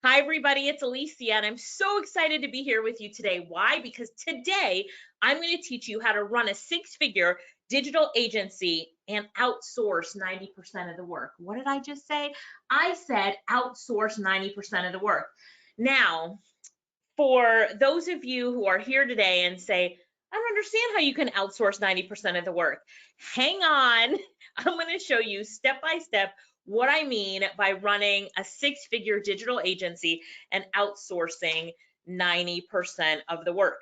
Hi, everybody. It's Alicia, and I'm so excited to be here with you today. Why? Because today I'm going to teach you how to run a six-figure digital agency and outsource 90% of the work. What did I just say? I said outsource 90% of the work. Now, for those of you who are here today and say, I don't understand how you can outsource 90% of the work. Hang on. I'm going to show you step by step what I mean by running a six-figure digital agency and outsourcing 90% of the work.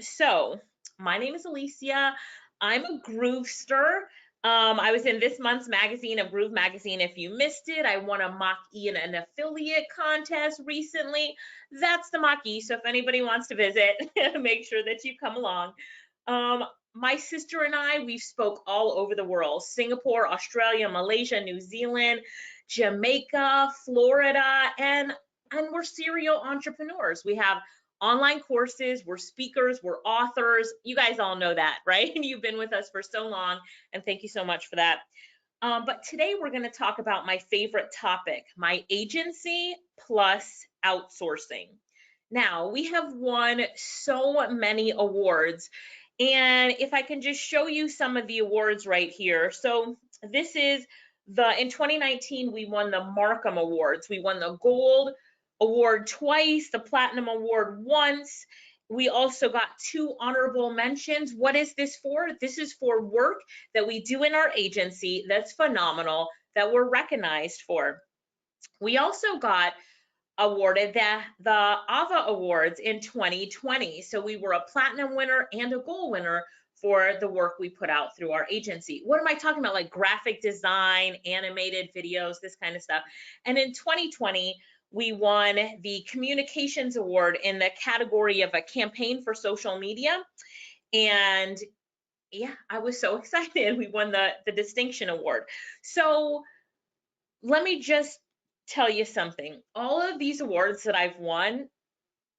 So, my name is Alicia. I'm a Groovester. I was in this month's magazine, of Groove Magazine. If you missed it, I won a Mach-E in an affiliate contest recently. That's the Mach-E. So if anybody wants to visit, make sure that you come along. My sister and I, we've spoke all over the world: Singapore, Australia, Malaysia, New Zealand, Jamaica, Florida, and we're serial entrepreneurs. We have online courses, we're speakers, we're authors. You guys all know that, right? You've been with us for so long, and thank you so much for that. But today we're going to talk about my favorite topic, my agency plus outsourcing. Now, we have won so many awards, and if I can just show you some of the awards right here. So this is in 2019, we won the Markham Awards. We won the Gold Award twice, the Platinum Award once. We also got 2 honorable mentions. What is this for? This is for work that we do in our agency that's phenomenal, that we're recognized for. We also got awarded the AVA Awards in 2020. So we were a platinum winner and a gold winner for the work we put out through our agency. What am I talking about? Like graphic design, animated videos, this kind of stuff. And in 2020, we won the Communications Award in the category of a campaign for social media. And yeah, I was so excited. We won the Distinction Award. So let me just tell you something. All of these awards that I've won,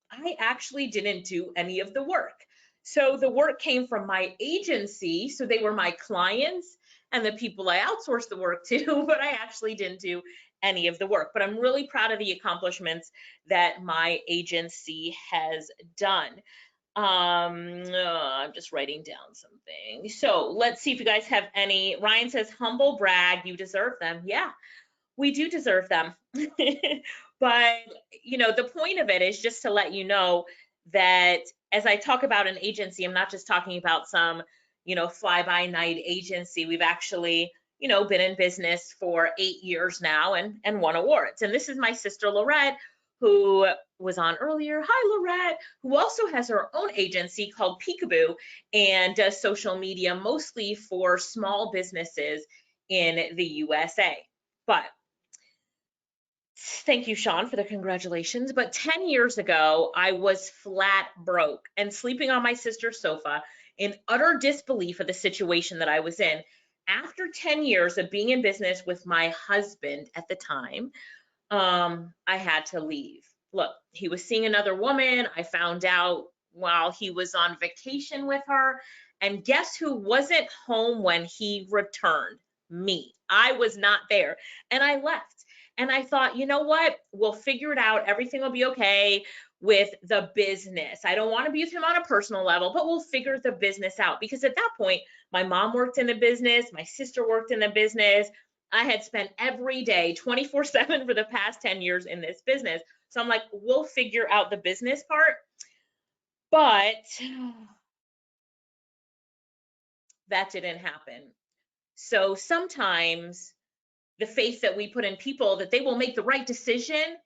I actually didn't do any of the work. So the work came from my agency, so they were my clients and the people I outsourced the work to, but I actually didn't do any of the work. But I'm really proud of the accomplishments that my agency has done. I'm just writing down something. So let's see if you guys have any. Ryan says, humble brag, you deserve them. Yeah, we do deserve them. But, the point of it is just to let you know that as I talk about an agency, I'm not just talking about some, fly-by-night agency. We've actually, been in business for 8 years now and won awards. And this is my sister, Lorette, who was on earlier. Hi, Lorette, who also has her own agency called Peekaboo and does social media mostly for small businesses in the USA. But thank you, Sean, for the congratulations. But 10 years ago, I was flat broke and sleeping on my sister's sofa in utter disbelief of the situation that I was in. After 10 years of being in business with my husband at the time, I had to leave. Look, he was seeing another woman. I found out while he was on vacation with her. And guess who wasn't home when he returned? Me. I was not there. And I left. And I thought, you know what? We'll figure it out. Everything will be okay with the business. I don't want to be with him on a personal level, but we'll figure the business out. Because at that point, my mom worked in the business. My sister worked in the business. I had spent every day 24/7 for the past 10 years in this business. So I'm like, we'll figure out the business part. But that didn't happen. So sometimes the faith that we put in people that they will make the right decision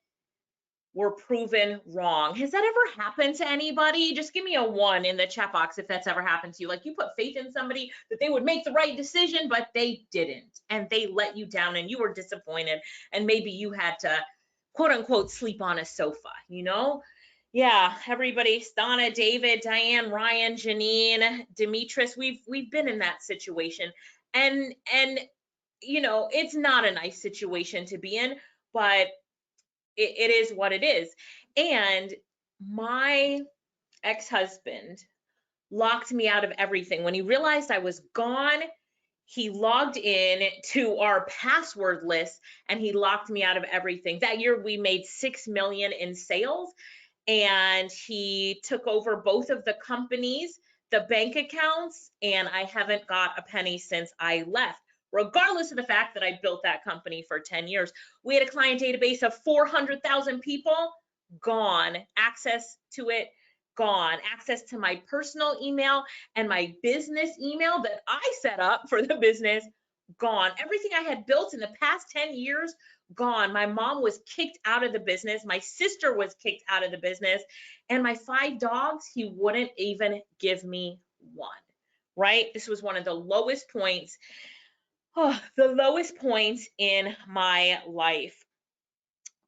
were proven wrong. Has that ever happened to anybody? Just give me a 1 in the chat box if that's ever happened to you. Like you put faith in somebody that they would make the right decision, but they didn't. And they let you down and you were disappointed. And maybe you had to, quote unquote, sleep on a sofa, Yeah, everybody, Donna, David, Diane, Ryan, Janine, Demetris, we've been in that situation. And it's not a nice situation to be in, but it is what it is. And my ex-husband locked me out of everything. When he realized I was gone, he logged in to our password list and he locked me out of everything. That year we made 6 million in sales, and he took over both of the companies, the bank accounts, and I haven't got a penny since I left, regardless of the fact that I built that company for 10 years. We had a client database of 400,000 people, gone. Access to it, gone. Access to my personal email and my business email that I set up for the business, gone. Everything I had built in the past 10 years, gone. My mom was kicked out of the business. My sister was kicked out of the business. And my 5 dogs, he wouldn't even give me one, right? This was one of the lowest points, the lowest points in my life.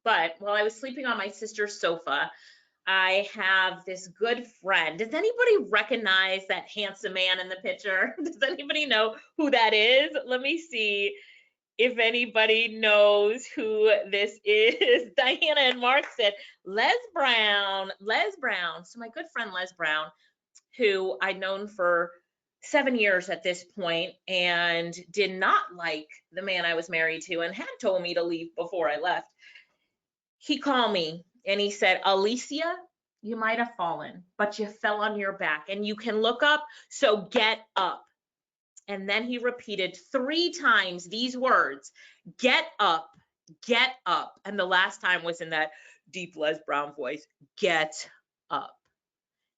But while I was sleeping on my sister's sofa, I have this good friend. Does anybody recognize that handsome man in the picture? Does anybody know who that is? Let me see if anybody knows who this is. Diana and Mark said, Les Brown, Les Brown. So my good friend Les Brown, who I'd known for 7 years at this point and did not like the man I was married to and had told me to leave before I left. He called me and he said, Alicia, you might have fallen, but you fell on your back and you can look up, so get up. And then he repeated 3 times these words, get up, get up. And the last time was in that deep Les Brown voice, get up.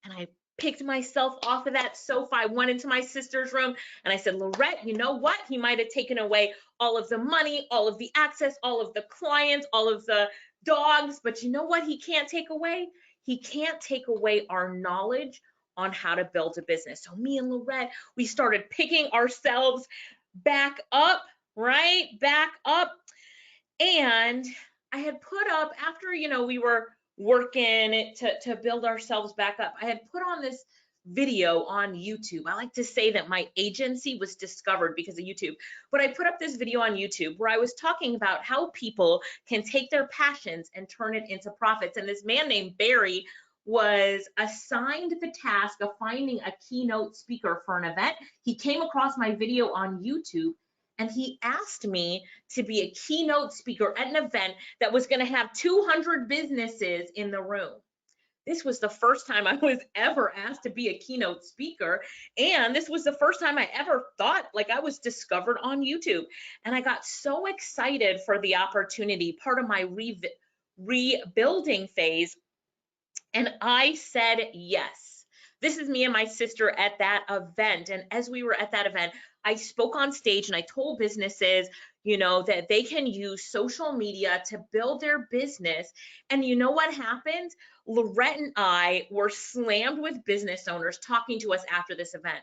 And I picked myself off of that sofa. I went into my sister's room and I said, Lorette, you know what? He might have taken away all of the money, all of the access, all of the clients, all of the dogs, but you know what he can't take away? He can't take away our knowledge on how to build a business. So me and Lorette, we started picking ourselves back up, right? Back up. And I had put up, after, we were working to build ourselves back up, I had put on this video on YouTube. I like to say that my agency was discovered because of YouTube, but I put up this video on YouTube where I was talking about how people can take their passions and turn it into profits. And this man named Barry was assigned the task of finding a keynote speaker for an event. He came across my video on YouTube and he asked me to be a keynote speaker at an event that was going to have 200 businesses in the room. This was the first time I was ever asked to be a keynote speaker. And this was the first time I ever thought like I was discovered on YouTube. And I got so excited for the opportunity, part of my rebuilding phase. And I said yes. This is me and my sister at that event. And as we were at that event, I spoke on stage and I told businesses, that they can use social media to build their business. And you know what happened? Lorette and I were slammed with business owners talking to us after this event.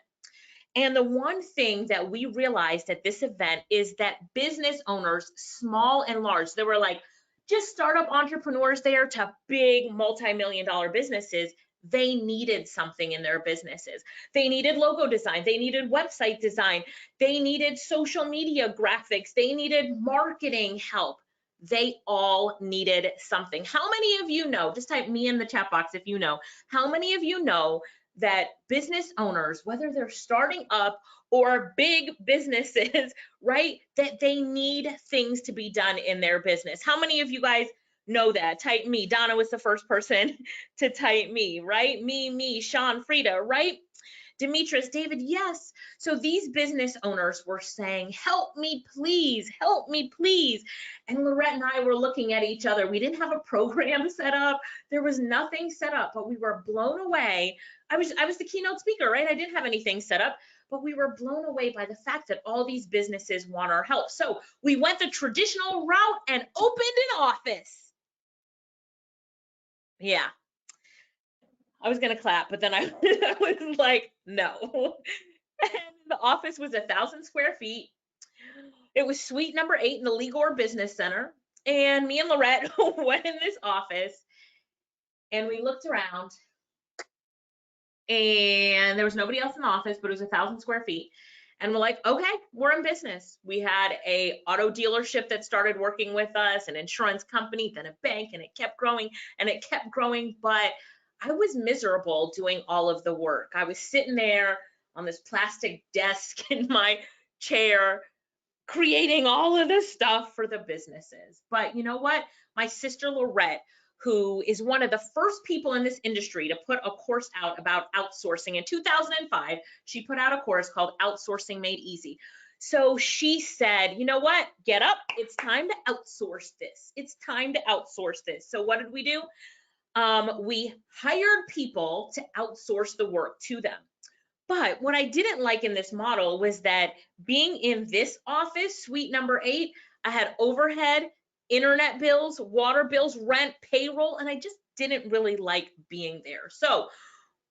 And the one thing that we realized at this event is that business owners, small and large, there were like just startup entrepreneurs there to big multi-million-dollar businesses, they needed something in their businesses. They needed logo design. They needed website design. They needed social media graphics. They needed marketing help. They all needed something. How many of you know, just type me in the chat box if you know, how many of you know that business owners, whether they're starting up or big businesses, right, that they need things to be done in their business? How many of you guys know that? Type me. Donna was the first person to type me, right? Me, Sean, Frida, right? Demetrius, David, yes. So these business owners were saying, help me, please, help me, please. And Lorette and I were looking at each other. We didn't have a program set up. There was nothing set up, but we were blown away. I was the keynote speaker, right? I didn't have anything set up, but we were blown away by the fact that all these businesses want our help. So we went the traditional route and opened an office. Yeah. I was going to clap, but then I was like, no. And the office was 1,000 square feet. It was suite number 8 in the Ligor Business Center. And me and Lorette went in this office and we looked around and there was nobody else in the office, but it was 1,000 square feet. And we're like, okay, we're in business. We had a auto dealership that started working with us, an insurance company, then a bank, and it kept growing and it kept growing. But I was miserable doing all of the work. I was sitting there on this plastic desk in my chair, creating all of this stuff for the businesses. But you know what? My sister Lorette, who is one of the first people in this industry to put a course out about outsourcing in 2005, she put out a course called Outsourcing Made Easy. So she said, you know what? Get up. It's time to outsource this. It's time to outsource this. So what did we do? We hired people to outsource the work to them. But what I didn't like in this model was that being in this office, suite number 8, I had overhead, internet bills, water bills, rent, payroll, and I just didn't really like being there. So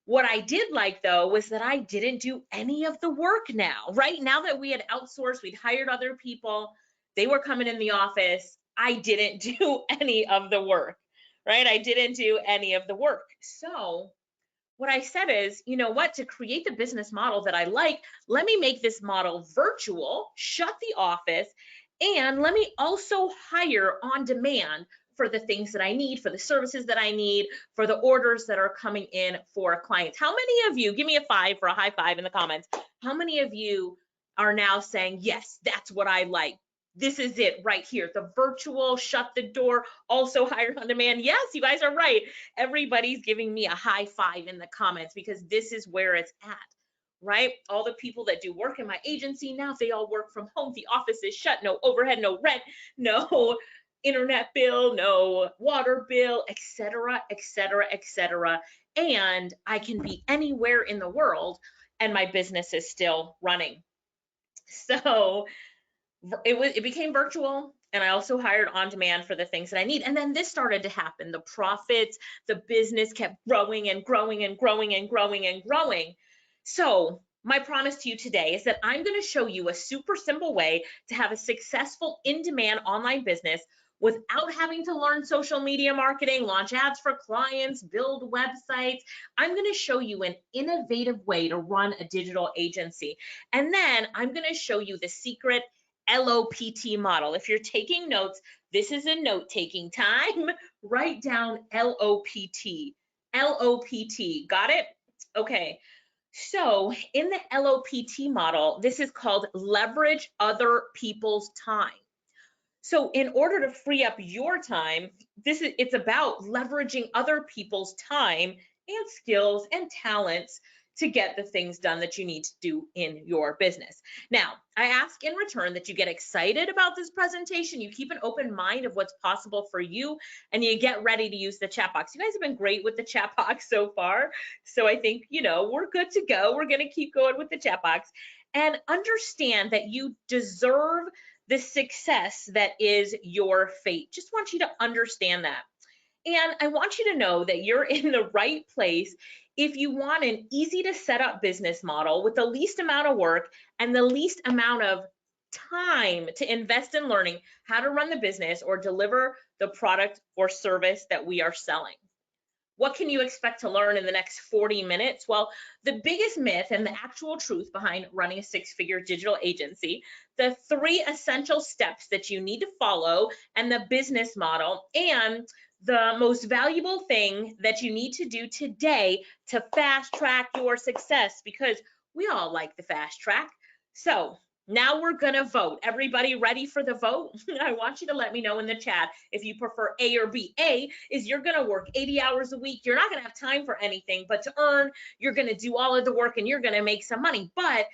what I did like though was that I didn't do any of the work now, right? Now that we had outsourced, we'd hired other people, they were coming in the office, I didn't do any of the work, right? I didn't do any of the work. So what I said is, you know what, to create the business model that I like, let me make this model virtual, shut the office, and let me also hire on demand for the things that I need, for the services that I need, for the orders that are coming in for clients. How many of you, give me a 5 for a high five in the comments, how many of you are now saying, yes, that's what I like? This is it right here, the virtual, shut the door, also hire on demand. Yes, you guys are right. Everybody's giving me a high five in the comments because this is where it's at, right? All the people that do work in my agency now, they all work from home. The office is shut, no overhead, no rent, no internet bill, no water bill, etc., etc., etc. And I can be anywhere in the world and my business is still running. So it became virtual, and I also hired on demand for the things that I need. And then this started to happen. The profits, the business kept growing and growing and growing and growing and growing. So my promise to you today is that I'm going to show you a super simple way to have a successful in-demand online business without having to learn social media marketing, launch ads for clients, build websites. I'm going to show you an innovative way to run a digital agency. And then I'm going to show you the secret LOPT model. If you're taking notes, this is a note-taking time. Write down LOPT. LOPT. Got it? Okay. So in the LOPT model, this is called leverage other people's time. So in order to free up your time, it's about leveraging other people's time and skills and talents to get the things done that you need to do in your business. Now, I ask in return that you get excited about this presentation, you keep an open mind of what's possible for you, and you get ready to use the chat box. You guys have been great with the chat box so far, so I think, we're good to go. We're going to keep going with the chat box, and understand that you deserve the success that is your fate. Just want you to understand that. And I want you to know that you're in the right place if you want an easy to set up business model with the least amount of work and the least amount of time to invest in learning how to run the business or deliver the product or service that we are selling. What can you expect to learn in the next 40 minutes? Well, the biggest myth and the actual truth behind running a 6-figure digital agency, the 3 essential steps that you need to follow, and the business model, and the most valuable thing that you need to do today to fast track your success, because we all like the fast track. So now we're gonna vote. Everybody ready for the vote? I want you to let me know in the chat if you prefer A or B. A is you're gonna work 80 hours a week. You're not gonna have time for anything but to earn. You're gonna do all of the work and you're gonna make some money. But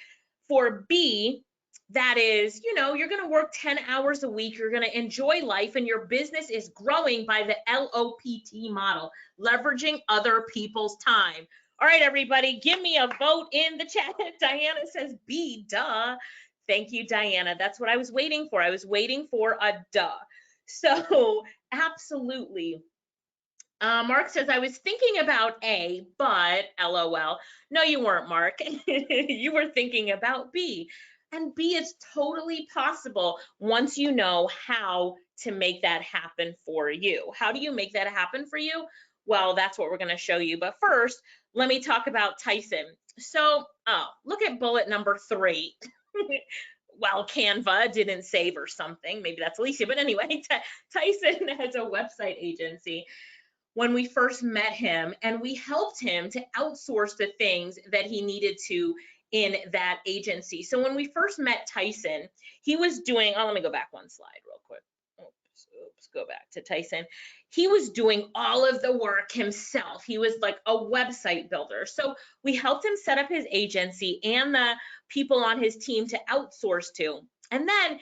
for B, that is, you're gonna work 10 hours a week. You're gonna enjoy life and your business is growing by the LOPT model, leveraging other people's time. All right, everybody, give me a vote in the chat. Diana says B, duh. Thank you, Diana. That's what I was waiting for. I was waiting for a duh. So absolutely. Mark says, I was thinking about A, but LOL. No, you weren't, Mark. You were thinking about B. And B is totally possible once you know how to make that happen for you. How do you make that happen for you? Well, that's what we're going to show you. But first, let me talk about Tyson. So, look at bullet number 3. Well, Canva didn't save or something. Maybe that's Alicia. But anyway, Tyson has a website agency. When we first met him, and we helped him to outsource the things that he needed to in that agency. So when we first met Tyson, he was doing, let me go back one slide real quick. Oops, go back to Tyson. He was doing all of the work himself. He was like a website builder. So we helped him set up his agency and the people on his team to outsource to. And then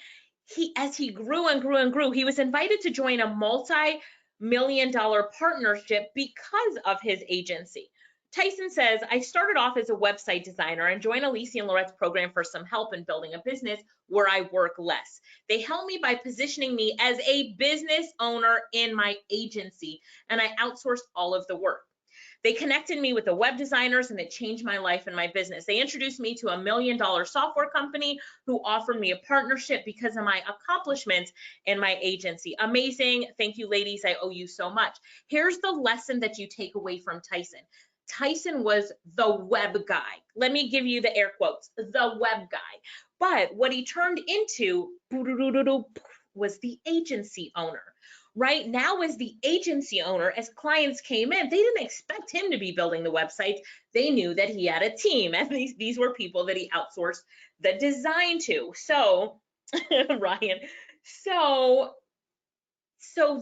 as he grew and grew and grew, he was invited to join a multi-million-dollar partnership because of his agency. Tyson says, I started off as a website designer and joined Alicia and Loret's program for some help in building a business where I work less. They helped me by positioning me as a business owner in my agency, and I outsourced all of the work. They connected me with the web designers, and it changed my life and my business. They introduced me to $1 million software company who offered me a partnership because of my accomplishments in my agency. Amazing. Thank you, ladies. I owe you so much. Here's the lesson that you take away from Tyson. Tyson was the web guy. Let me give you the air quotes, the web guy. But what he turned into was the agency owner. Right now, as the agency owner, as clients came in, they didn't expect him to be building the websites. They knew that he had a team, and these were people that he outsourced the design to. So, Ryan, so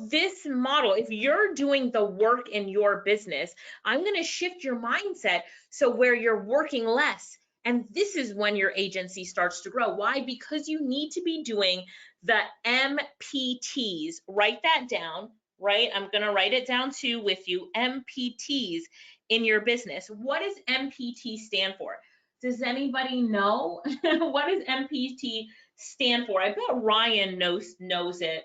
this model, if you're doing the work in your business, I'm going to shift your mindset so where you're working less. And this is when your agency starts to grow. Why? Because you need to be doing the MPTs. Write that down, right? I'm going to write it down too with you. MPTs in your business. What does MPT stand for? Does anybody know? What does MPT stand for? I bet Ryan knows it.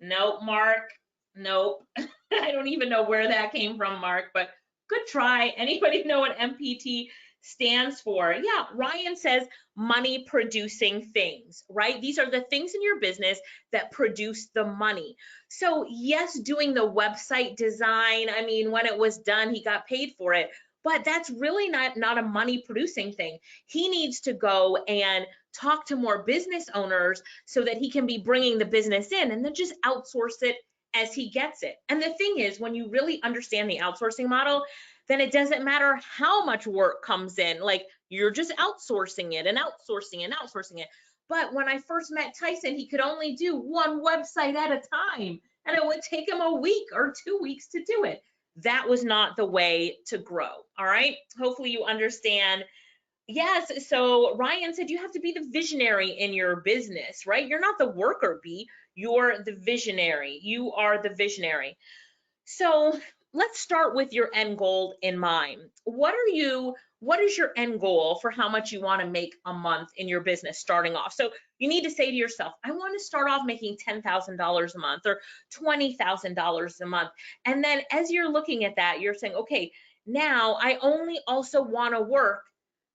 Nope, Mark. Nope. I don't even know where that came from, Mark, but good try. Anybody know what MPT stands for? Yeah, Ryan says money producing things, right? These are the things in your business that produce the money. So yes, doing the website design, I mean, when it was done, he got paid for it, but that's really not a money producing thing. He needs to go and talk to more business owners so that he can be bringing the business in and then just outsource it as he gets it. And the thing is, when you really understand the outsourcing model, then it doesn't matter how much work comes in, like you're just outsourcing it and outsourcing and outsourcing it. But when I first met Tyson, he could only do one website at a time, and it would take him a week or 2 weeks to do it. That was not the way to grow. All right. Hopefully you understand. Yes. So Ryan said you have to be the visionary in your business, right? You're not the worker bee. You're the visionary. You are the visionary. So let's start with your end goal in mind. What is your end goal for how much you want to make a month in your business starting off? So you need to say to yourself, I want to start off making $10,000 a month or $20,000 a month. And then as you're looking at that, you're saying, okay, now I only also want to work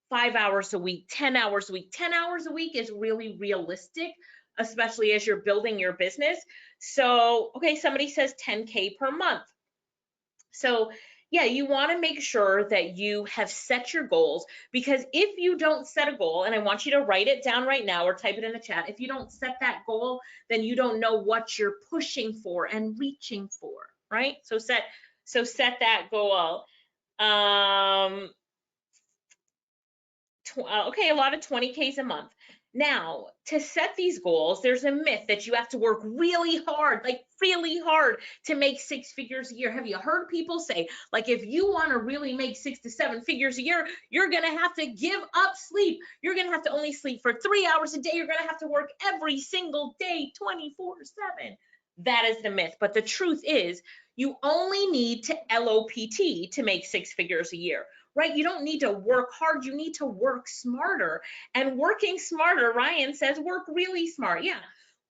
5 hours a week, 10 hours a week. 10 hours a week is really realistic, especially as you're building your business. So, okay, somebody says 10K per month. So yeah, you want to make sure that you have set your goals, because if you don't set a goal, and I want you to write it down right now or type it in the chat, if you don't set that goal, then you don't know what you're pushing for and reaching for, right? So set that goal. Okay, a lot of 20Ks a month. Now, to set these goals, there's a myth that you have to work really hard, like really hard, to make 6 figures a year. Have you heard people say, like, if you want to really make 6 to 7 figures a year, you're going to have to give up sleep. You're going to have to only sleep for 3 hours a day. You're going to have to work every single day, 24/7. That is the myth. But the truth is, you only need to LOPT to make 6 figures a year. Right? You don't need to work hard. You need to work smarter. And working smarter, Ryan says, work really smart. Yeah.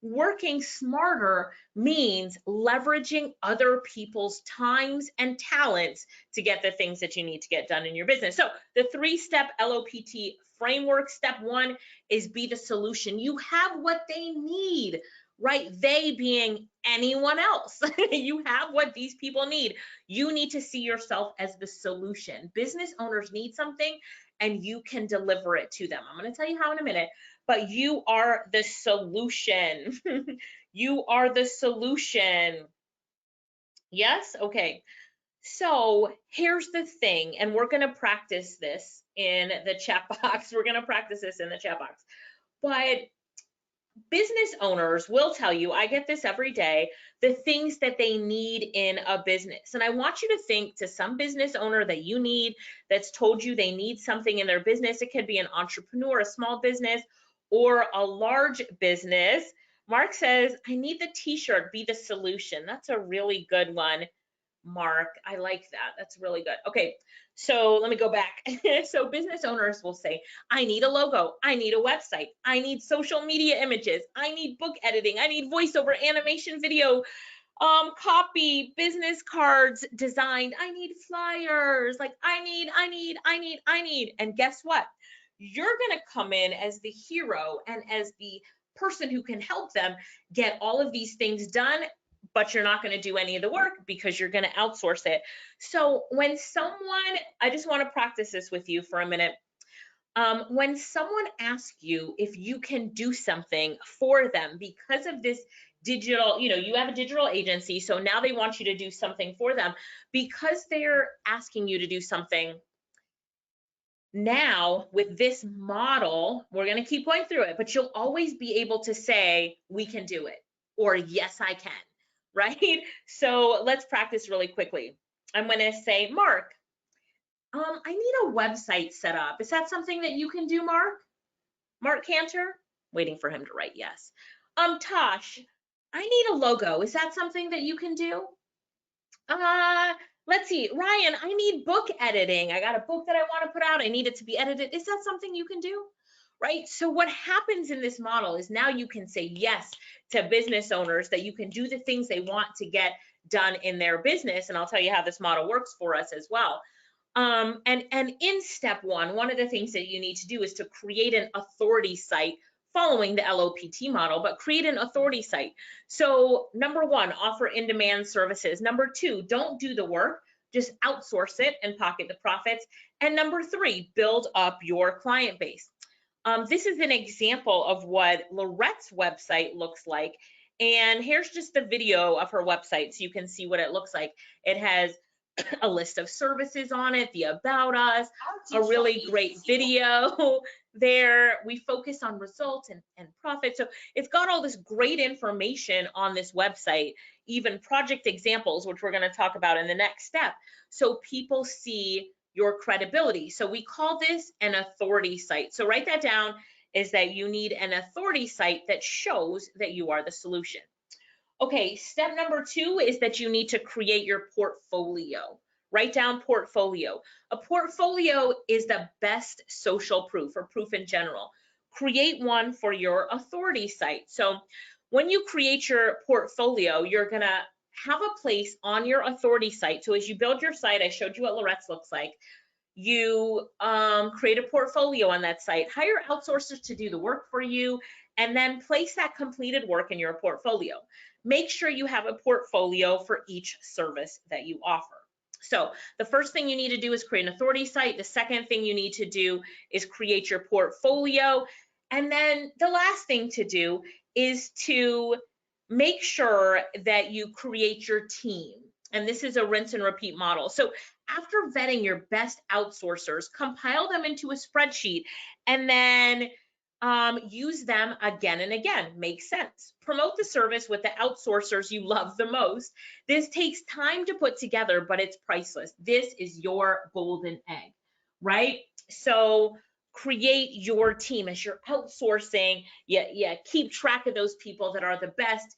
Working smarter means leveraging other people's times and talents to get the things that you need to get done in your business. So the 3-step LOPT framework, step 1 is be the solution. You have what they need. Right? They being anyone else. You have what these people need. You need to see yourself as the solution. Business owners need something and you can deliver it to them. I'm going to tell you how in a minute, but you are the solution. You are the solution. Yes? Okay. So here's the thing, and we're going to practice this in the chat box. We're going to practice this in the chat box. But business owners will tell you, I get this every day, the things that they need in a business. And I want you to think to some business owner that you need, that's told you they need something in their business. It could be an entrepreneur, a small business, or a large business. Mark says, I need the t-shirt, be the solution. That's a really good one, Mark. I like that. That's really good. Okay, so let me go back. So business owners will say, I need a logo. I need a website. I need social media images. I need book editing. I need voiceover, animation, video, copy, business cards designed. I need flyers. Like I need. And guess what? You're going to come in as the hero and as the person who can help them get all of these things done, but you're not going to do any of the work because you're going to outsource it. So when someone, I just want to practice this with you for a minute. When someone asks you if you can do something for them because of this digital, you have a digital agency, so now they want you to do something for them because they're asking you to do something. Now, with this model, we're going to keep going through it, but you'll always be able to say, we can do it, or yes, I can, right? So let's practice really quickly. I'm going to say, Mark, I need a website set up. Is that something that you can do, Mark? Mark Cantor? Waiting for him to write yes. Tosh, I need a logo. Is that something that you can do? Let's see, Ryan, I need book editing. I got a book that I want to put out. I need it to be edited. Is that something you can do? Right? So what happens in this model is now you can say yes to business owners that you can do the things they want to get done in their business. And I'll tell you how this model works for us as well. And in step one of the things that you need to do is to create an authority site following the LOPT model, but create an authority site. So number one, offer in-demand services. Number two, don't do the work, just outsource it and pocket the profits. And number three, build up your client base. This is an example of what Lorette's website looks like. And here's just the video of her website so you can see what it looks like. It has a list of services on it, the about us, a really great video there. We focus on results and profit. So it's got all this great information on this website, even project examples, which we're going to talk about in the next step. So people see your credibility. So we call this an authority site. So write that down, is that you need an authority site that shows that you are the solution. Okay, step number two is that you need to create your portfolio. Write down portfolio. A portfolio is the best social proof or proof in general. Create one for your authority site. So when you create your portfolio, you're going to have a place on your authority site. So as you build your site, I showed you what Lorette's looks like. You create a portfolio on that site, hire outsourcers to do the work for you, and then place that completed work in your portfolio. Make sure you have a portfolio for each service that you offer. So the first thing you need to do is create an authority site. The second thing you need to do is create your portfolio. And then the last thing to do is to make sure that you create your team. And this is a rinse and repeat model. So after vetting your best outsourcers, compile them into a spreadsheet and then use them again and again. Makes sense. Promote the service with the outsourcers you love the most. This takes time to put together, but it's priceless. This is your golden egg, right? So create your team as you're outsourcing. Yeah, keep track of those people that are the best.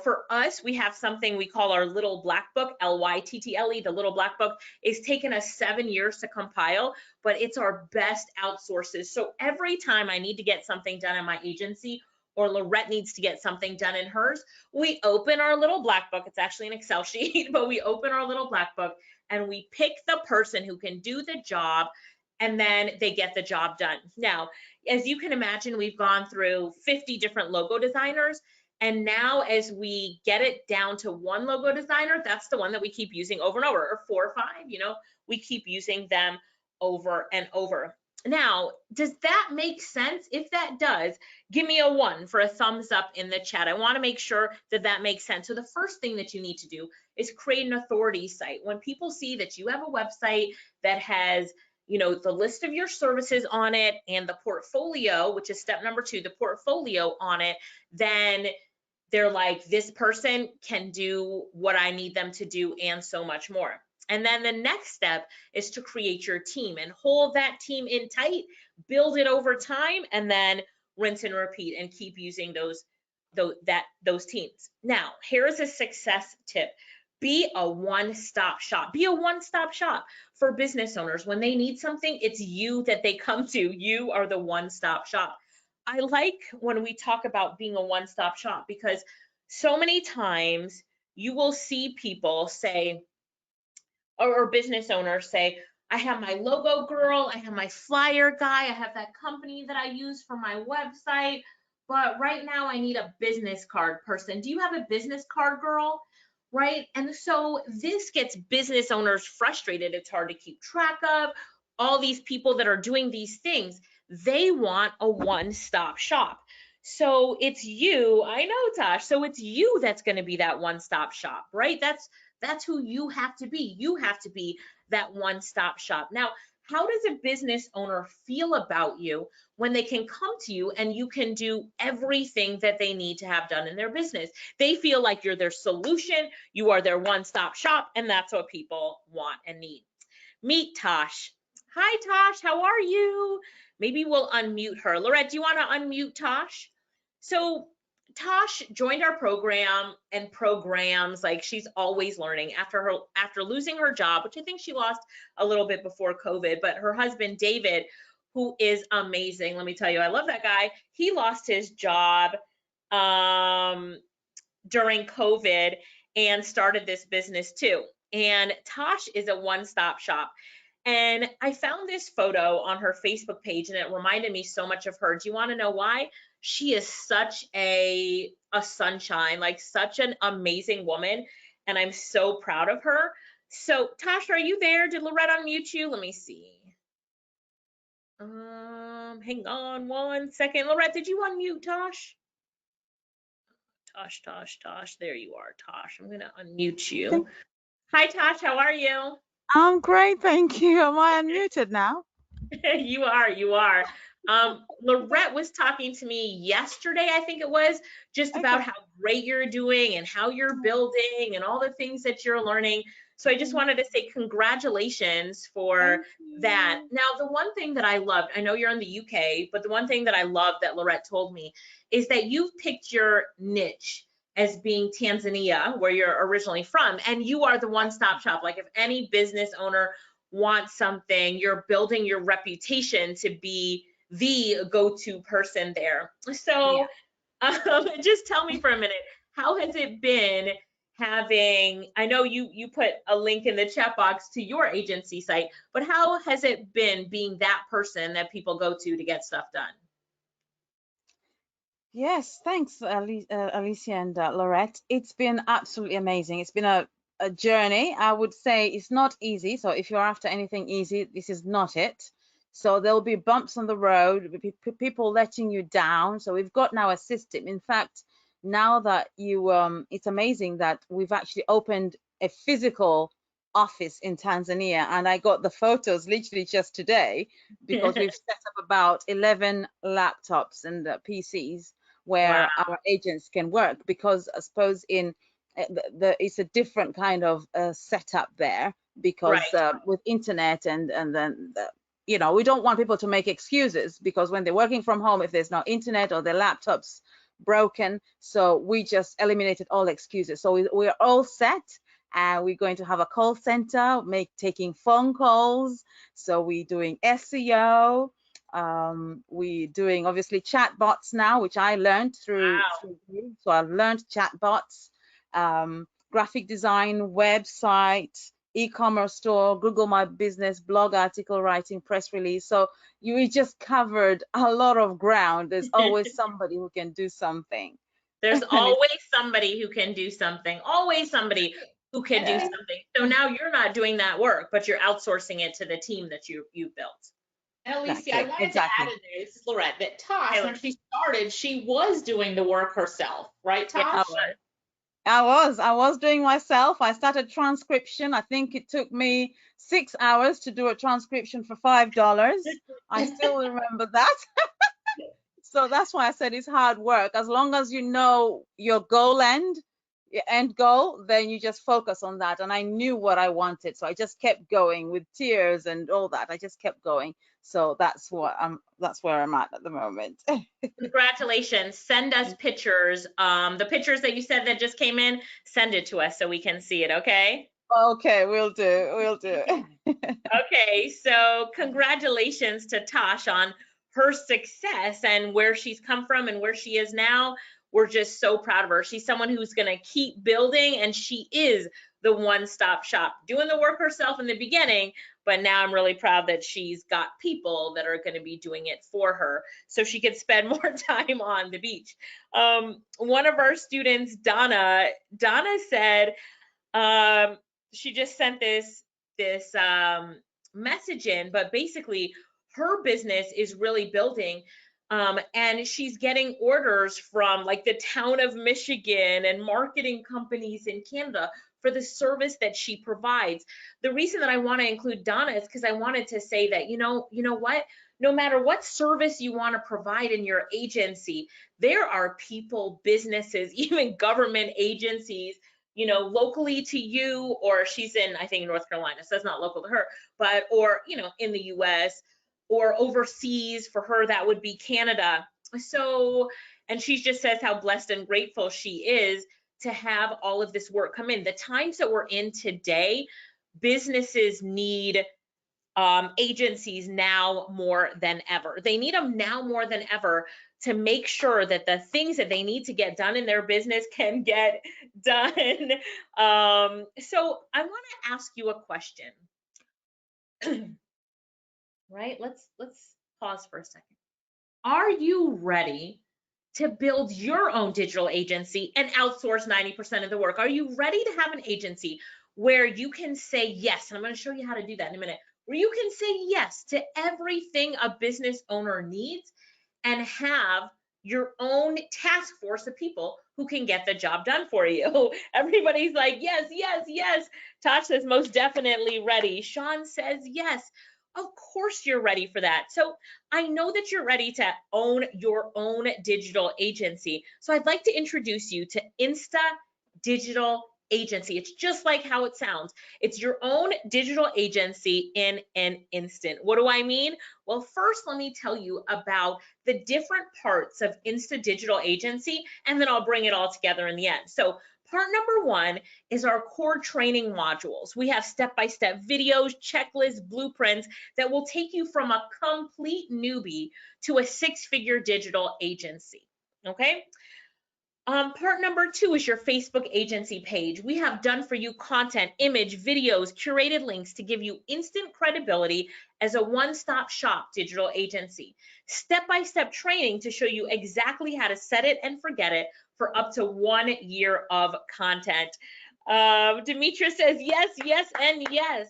For us, we have something we call our little black book, LYTTLE. The little black book is taken us 7 years to compile, but it's our best outsources. So every time I need to get something done in my agency, or Lorette needs to get something done in hers, we open our little black book. It's actually an Excel sheet, but we open our little black book and we pick the person who can do the job, and then they get the job done. Now, as you can imagine, we've gone through 50 different logo designers. And now as we get it down to one logo designer, that's the one that we keep using over and over, or 4 or 5, we keep using them over and over. Now, does that make sense? If that does, give me a 1 for a thumbs up in the chat. I want to make sure that that makes sense. So the first thing that you need to do is create an authority site. When people see that you have a website that has, you know, the list of your services on it and the portfolio, which is step number 2, the portfolio on it, then they're like, this person can do what I need them to do and so much more. And then the next step is to create your team and hold that team in tight, build it over time, and then rinse and repeat and keep using those teams. Now, here's a success tip. Be a one-stop shop. Be a one-stop shop for business owners. When they need something, it's you that they come to. You are the one-stop shop. I like when we talk about being a one-stop shop because so many times you will see people say, or business owners say, I have my logo girl, I have my flyer guy, I have that company that I use for my website, but right now I need a business card person. Do you have a business card girl? Right? And so this gets business owners frustrated. It's hard to keep track of all these people that are doing these things. They want a one-stop shop. So it's you, I know, Tosh. So it's you that's going to be that one-stop shop, right? That's who you have to be. You have to be that one-stop shop. Now, how does a business owner feel about you when they can come to you and you can do everything that they need to have done in their business? They feel like you're their solution, you are their one-stop shop, and that's what people want and need. Meet Tosh. Hi, Tosh, how are you? Maybe we'll unmute her. Lorette, do you want to unmute Tosh? So Tosh joined our program and programs, like she's always learning after losing her job, which I think she lost a little bit before COVID, but her husband David, who is amazing, let me tell you, I love that guy. He lost his job during COVID and started this business too. And Tosh is a one-stop shop. And I found this photo on her Facebook page and it reminded me so much of her. Do you want to know why? She is such a sunshine, like such an amazing woman. And I'm so proud of her. So Tosh, are you there? Did Lorette unmute you? Let me see. Hang on 1 second. Lorette, did you unmute Tosh? Tosh. There you are, Tosh. I'm going to unmute you. Hi, Tosh. How are you? I'm great, thank you. Am I unmuted now? You are. Lorette was talking to me yesterday, I think it was, just about how great you're doing and how you're building and all the things that you're learning. So I just wanted to say congratulations for that. Now, the one thing that I loved, I know you're in the UK, but the one thing that I love that Lorette told me is that you've picked your niche as being Tanzania, where you're originally from, and you are the one-stop shop. Like if any business owner wants something, you're building your reputation to be the go-to person there. So just tell me for a minute, how has it been having, I know you put a link in the chat box to your agency site, but how has it been being that person that people go to get stuff done? Yes, thanks, Alicia and Laurette. It's been absolutely amazing. It's been a journey. I would say it's not easy. So if you're after anything easy, this is not it. So there'll be bumps on the road, people letting you down. So we've got now a system. In fact, now that it's amazing that we've actually opened a physical office in Tanzania, and I got the photos literally just today because we've set up about 11 laptops and PCs where our agents can work, because I suppose in it's a different kind of setup there, because with internet and then we don't want people to make excuses, because when they're working from home, if there's no internet or their laptops broken, so we just eliminated all excuses. So we're all set. We're going to have a call center, taking phone calls. So we're doing SEO. We're doing obviously chat bots now, which I learned through you. So I've learned chat bots, graphic design, website, e-commerce store, Google My Business, blog article writing, press release. So we just covered a lot of ground. There's always somebody who can do something. There's always somebody who can do something. Always somebody who can do something. So now you're not doing that work, but you're outsourcing it to the team that you built. And Alicia, I wanted to add in there, this is Lorette, that Tosh, when she started, she was doing the work herself, right, Tosh? I was doing myself. I started transcription. I think it took me 6 hours to do a transcription for $5. I still remember that. So that's why I said it's hard work. As long as you know your end goal, then you just focus on that. And I knew what I wanted, so I just kept going with tears and all that. I just kept going. So that's where I'm at the moment. Congratulations. Send us pictures. The pictures that you said that just came in, send it to us so we can see it, okay? Okay, we'll do. Okay, so congratulations to Tosh on her success and where she's come from and where she is now. We're just so proud of her. She's someone who's going to keep building, and she is the one-stop shop, doing the work herself in the beginning, but now I'm really proud that she's got people that are going to be doing it for her so she can spend more time on the beach. One of our students, Donna said, she just sent this message in, but basically her business is really building, and she's getting orders from like the town of Michigan and marketing companies in Canada for the service that she provides. The reason that I want to include Donna is because I wanted to say that, you know what, no matter what service you want to provide in your agency, there are people, businesses, even government agencies, locally to you, or she's in, I think, North Carolina, so that's not local to her, but, or, in the US or overseas. For her, that would be Canada. So, and she just says how blessed and grateful she is to have all of this work come in. The times that we're in today, businesses need agencies now more than ever. They need them now more than ever to make sure that the things that they need to get done in their business can get done. So I want to ask you a question. Right? Let's pause for a second. Are you ready to build your own digital agency and outsource 90% of the work? Are you ready to have an agency where you can say yes? And I'm going to show you how to do that in a minute. Where you can say yes to everything a business owner needs and have your own task force of people who can get the job done for you. Everybody's like, yes, yes, yes. Tosh says most definitely ready. Sean says yes. Of course you're ready for that. So I know that you're ready to own your own digital agency. So I'd like to introduce you to Insta Digital Agency. It's just like how it sounds. It's your own digital agency in an instant. What do I mean? Well, first, let me tell you about the different parts of Insta Digital Agency, and then I'll bring it all together in the end. So part number one is our core training modules. We have step-by-step videos, checklists, blueprints that will take you from a complete newbie to a six-figure digital agency, okay? Part number two is your Facebook agency page. We have done for you content, image, videos, curated links to give you instant credibility as a one-stop shop digital agency. Step-by-step training to show you exactly how to set it and forget it for up to 1 year of content. Demetra says yes, yes, and yes.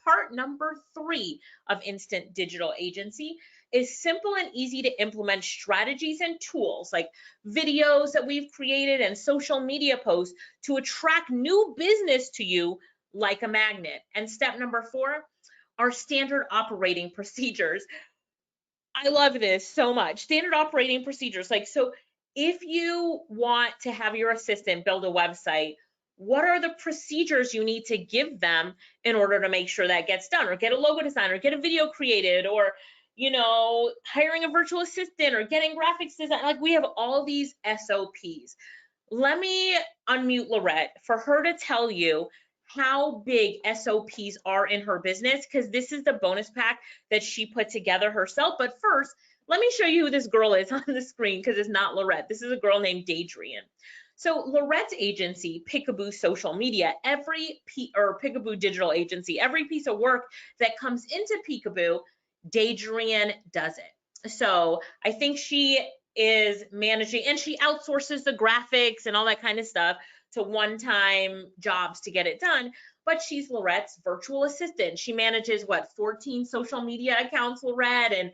Part number three of Instant Digital Agency is simple and easy to implement strategies and tools like videos that we've created and social media posts to attract new business to you like a magnet. And step number four, our standard operating procedures. I love this so much. Standard operating procedures. Like, so if you want to have your assistant build a website, what are the procedures you need to give them in order to make sure that gets done, or get a logo design, or get a video created, or hiring a virtual assistant, or getting graphics design? Like, we have all these SOPs. Let me unmute Lorette for her to tell you how big SOPs are in her business, because this is the bonus pack that she put together herself. But first, let me show you who this girl is on the screen, because it's not Lorette. This is a girl named Dadrian. So Lorette's agency, Peekaboo Social Media, Peekaboo Digital Agency, every piece of work that comes into Peekaboo, Dadrian does it. So I think she is managing, and she outsources the graphics and all that kind of stuff to one-time jobs to get it done. But she's Lorette's virtual assistant. She manages 14 social media accounts, Lorette, and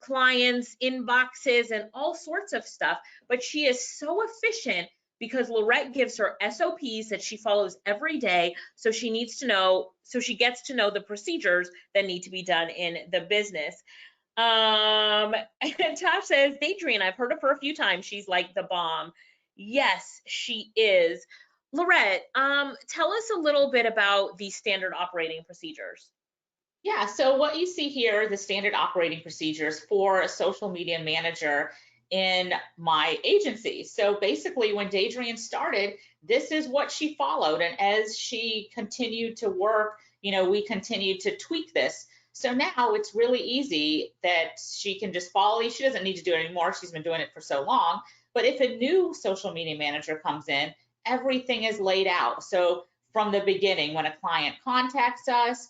clients, inboxes, and all sorts of stuff. But she is so efficient because Lorette gives her SOPs that she follows every day. So she gets to know the procedures that need to be done in the business. And Tosh says, Adrian, I've heard of her a few times. She's like the bomb. Yes, she is. Lorette, tell us a little bit about the standard operating procedures. Yeah, so what you see here, the standard operating procedures for a social media manager in my agency. So basically when Adrian started, this is what she followed. And as she continued to work, we continued to tweak this. So now it's really easy that she can just follow. She doesn't need to do it anymore. She's been doing it for so long. But if a new social media manager comes in, everything is laid out. So from the beginning, when a client contacts us,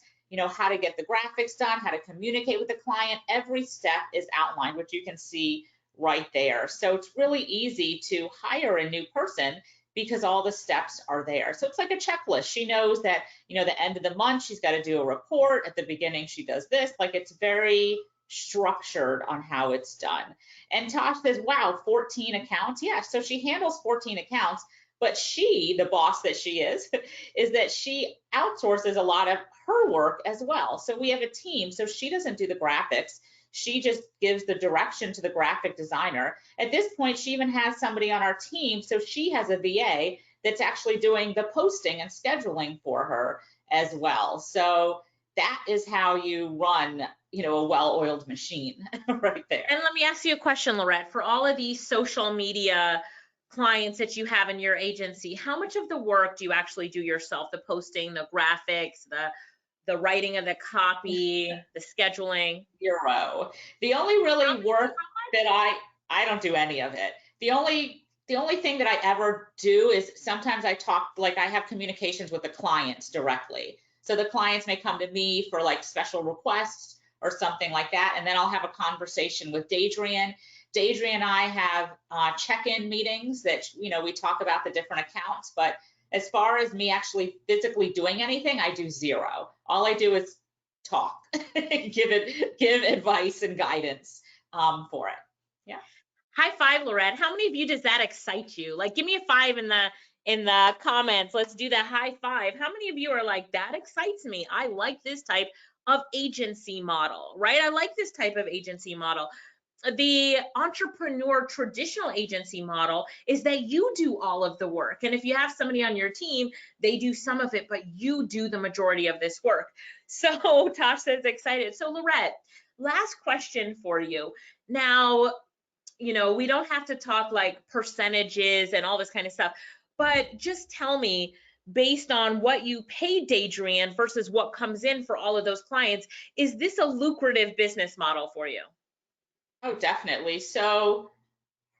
how to get the graphics done, how to communicate with the client, every step is outlined, which you can see right there. So it's really easy to hire a new person because all the steps are there. So it's like a checklist. She knows that, the end of the month, she's got to do a report. At the beginning, she does this. Like, it's very structured on how it's done. And Tosh says, wow, 14 accounts. Yeah, so she handles 14 accounts. But she, the boss that she is that she outsources a lot of her work as well. So we have a team. So she doesn't do the graphics. She just gives the direction to the graphic designer. At this point, she even has somebody on our team. So she has a VA that's actually doing the posting and scheduling for her as well. So that is how you run, a well-oiled machine right there. And let me ask you a question, Lorette. For all of these social media clients that you have in your agency, how much of the work do you actually do yourself? The posting, the graphics, the writing of the copy, the scheduling? Zero. The only really work that I don't do any of it. The only thing that I ever do is sometimes I talk, like I have communications with the clients directly. So the clients may come to me for like special requests or something like that, and then I'll have a conversation with Adrian. Adrian and I have check-in meetings that, we talk about the different accounts, but as far as me actually physically doing anything, I do zero. All I do is talk, give advice and guidance for it. Yeah. High five, Lorette. How many of you does that excite you? Like, give me a 5 in the comments. Let's do that high five. How many of you are like, that excites me? I like this type of agency model, right? I like this type of agency model. The entrepreneur traditional agency model is that you do all of the work. And if you have somebody on your team, they do some of it, but you do the majority of this work. So Tosh says excited. So Lorette, last question for you. Now, we don't have to talk like percentages and all this kind of stuff, but just tell me, based on what you paid Adrian versus what comes in for all of those clients, is this a lucrative business model for you? Oh, definitely. So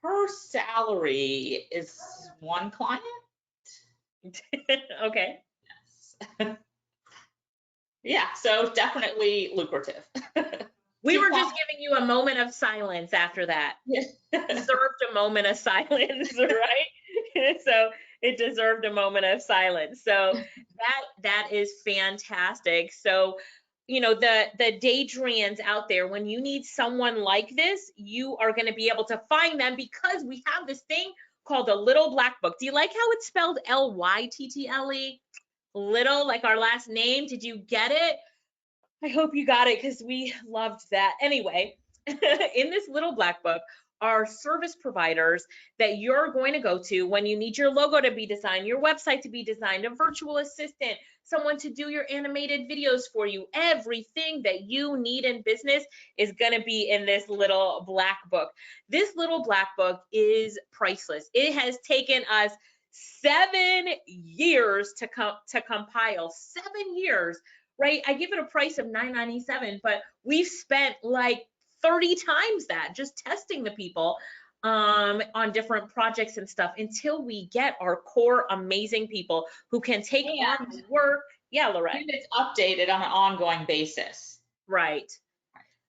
her salary is one client. Okay. Yes. Yeah, so definitely lucrative. We were just giving you a moment of silence after that. Yeah. Deserved a moment of silence, right? So it deserved a moment of silence. So that is fantastic. So the Daydrians out there, when you need someone like this, you are going to be able to find them because we have this thing called a little black book. Do you like how it's spelled Lyttle? Little, like our last name. Did you get it? I hope you got it because we loved that. Anyway, in this little black book are service providers that you're going to go to when you need your logo to be designed, your website to be designed, a virtual assistant, someone to do your animated videos for you. Everything that you need in business is going to be in this little black book. This little black book is priceless. It has taken us 7 years to compile. 7 years. Right? I give it a price of $9.97, but we've spent like 30 times that just testing the people on different projects and stuff until we get our core amazing people who can take on the work. Yeah, Lorette. And it's updated on an ongoing basis. Right.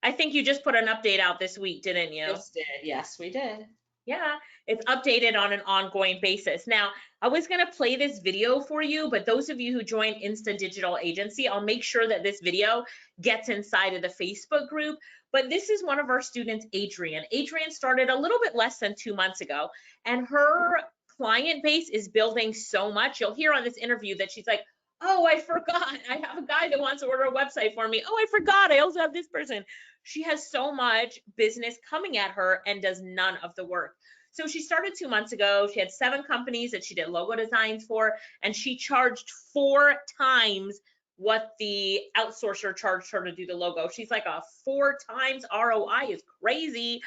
I think you just put an update out this week, didn't you? Yes, did. Yes, we did. Yeah, it's updated on an ongoing basis. Now, I was going to play this video for you, but those of you who join Insta Digital Agency, I'll make sure that this video gets inside of the Facebook group. But this is one of our students, Adrian. Adrian started a little bit less than 2 months ago, and her client base is building so much. You'll hear on this interview that she's like, oh, I forgot. I have a guy that wants to order a website for me. Oh, I forgot. I also have this person. She has so much business coming at her and does none of the work. So she started 2 months ago. She had 7 companies that she did logo designs for, and she charged 4 times what the outsourcer charged her to do the logo. She's like, a 4 times ROI is crazy.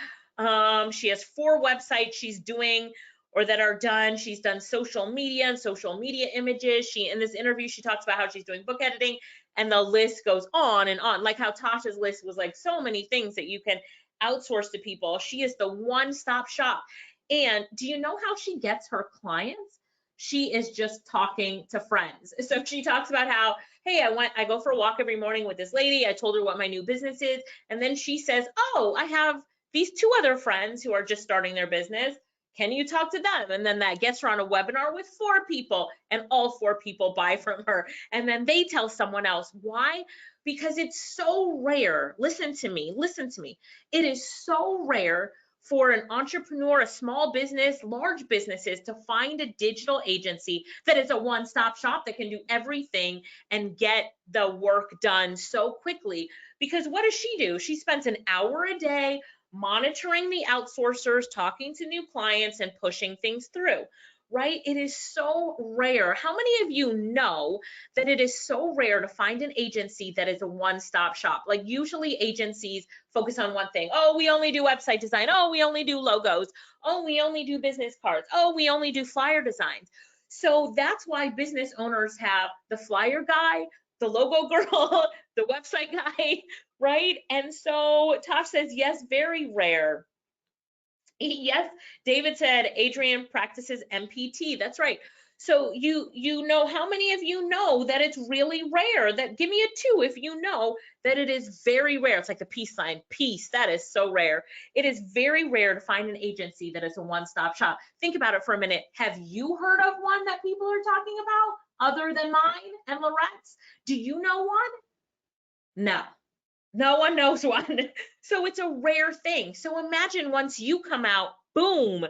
She has 4 websites she's doing or that are done. She's done social media and social media images. In this interview, she talks about how she's doing book editing, and the list goes on and on. Like how Tasha's list was like so many things that you can outsource to people. She is the one-stop shop. And do you know how she gets her clients? She is just talking to friends. So she talks about how, hey, I go for a walk every morning with this lady. I told her what my new business is. And then she says, oh, I have these 2 other friends who are just starting their business. Can you talk to them? And then that gets her on a webinar with 4 people, and all 4 people buy from her. And then they tell someone else. Why? Because it's so rare. Listen to me. It is so rare for an entrepreneur, a small business, large businesses to find a digital agency that is a one-stop shop that can do everything and get the work done so quickly. Because what does she do? She spends an hour a day monitoring the outsourcers, talking to new clients, and pushing things through, right? It is so rare. How many of you know that it is so rare to find an agency that is a one-stop shop? Like usually agencies focus on one thing. Oh, we only do website design. Oh, we only do logos. Oh, we only do business cards. Oh, we only do flyer designs. So that's why business owners have the flyer guy, the logo girl, the website guy, right? And so Tosh says, yes, very rare. Yes, David said Adrian practices MPT. That's right. So you know, how many of you know that it's really rare? That give me a 2 if you know that it is very rare. It's like the peace sign, peace. That is so rare. It is very rare to find an agency that is a one-stop shop. Think about it for a minute. Have you heard of one that people are talking about other than mine and Lorette's? Do you know one? No. No one knows one. So it's a rare thing. So imagine once you come out, boom,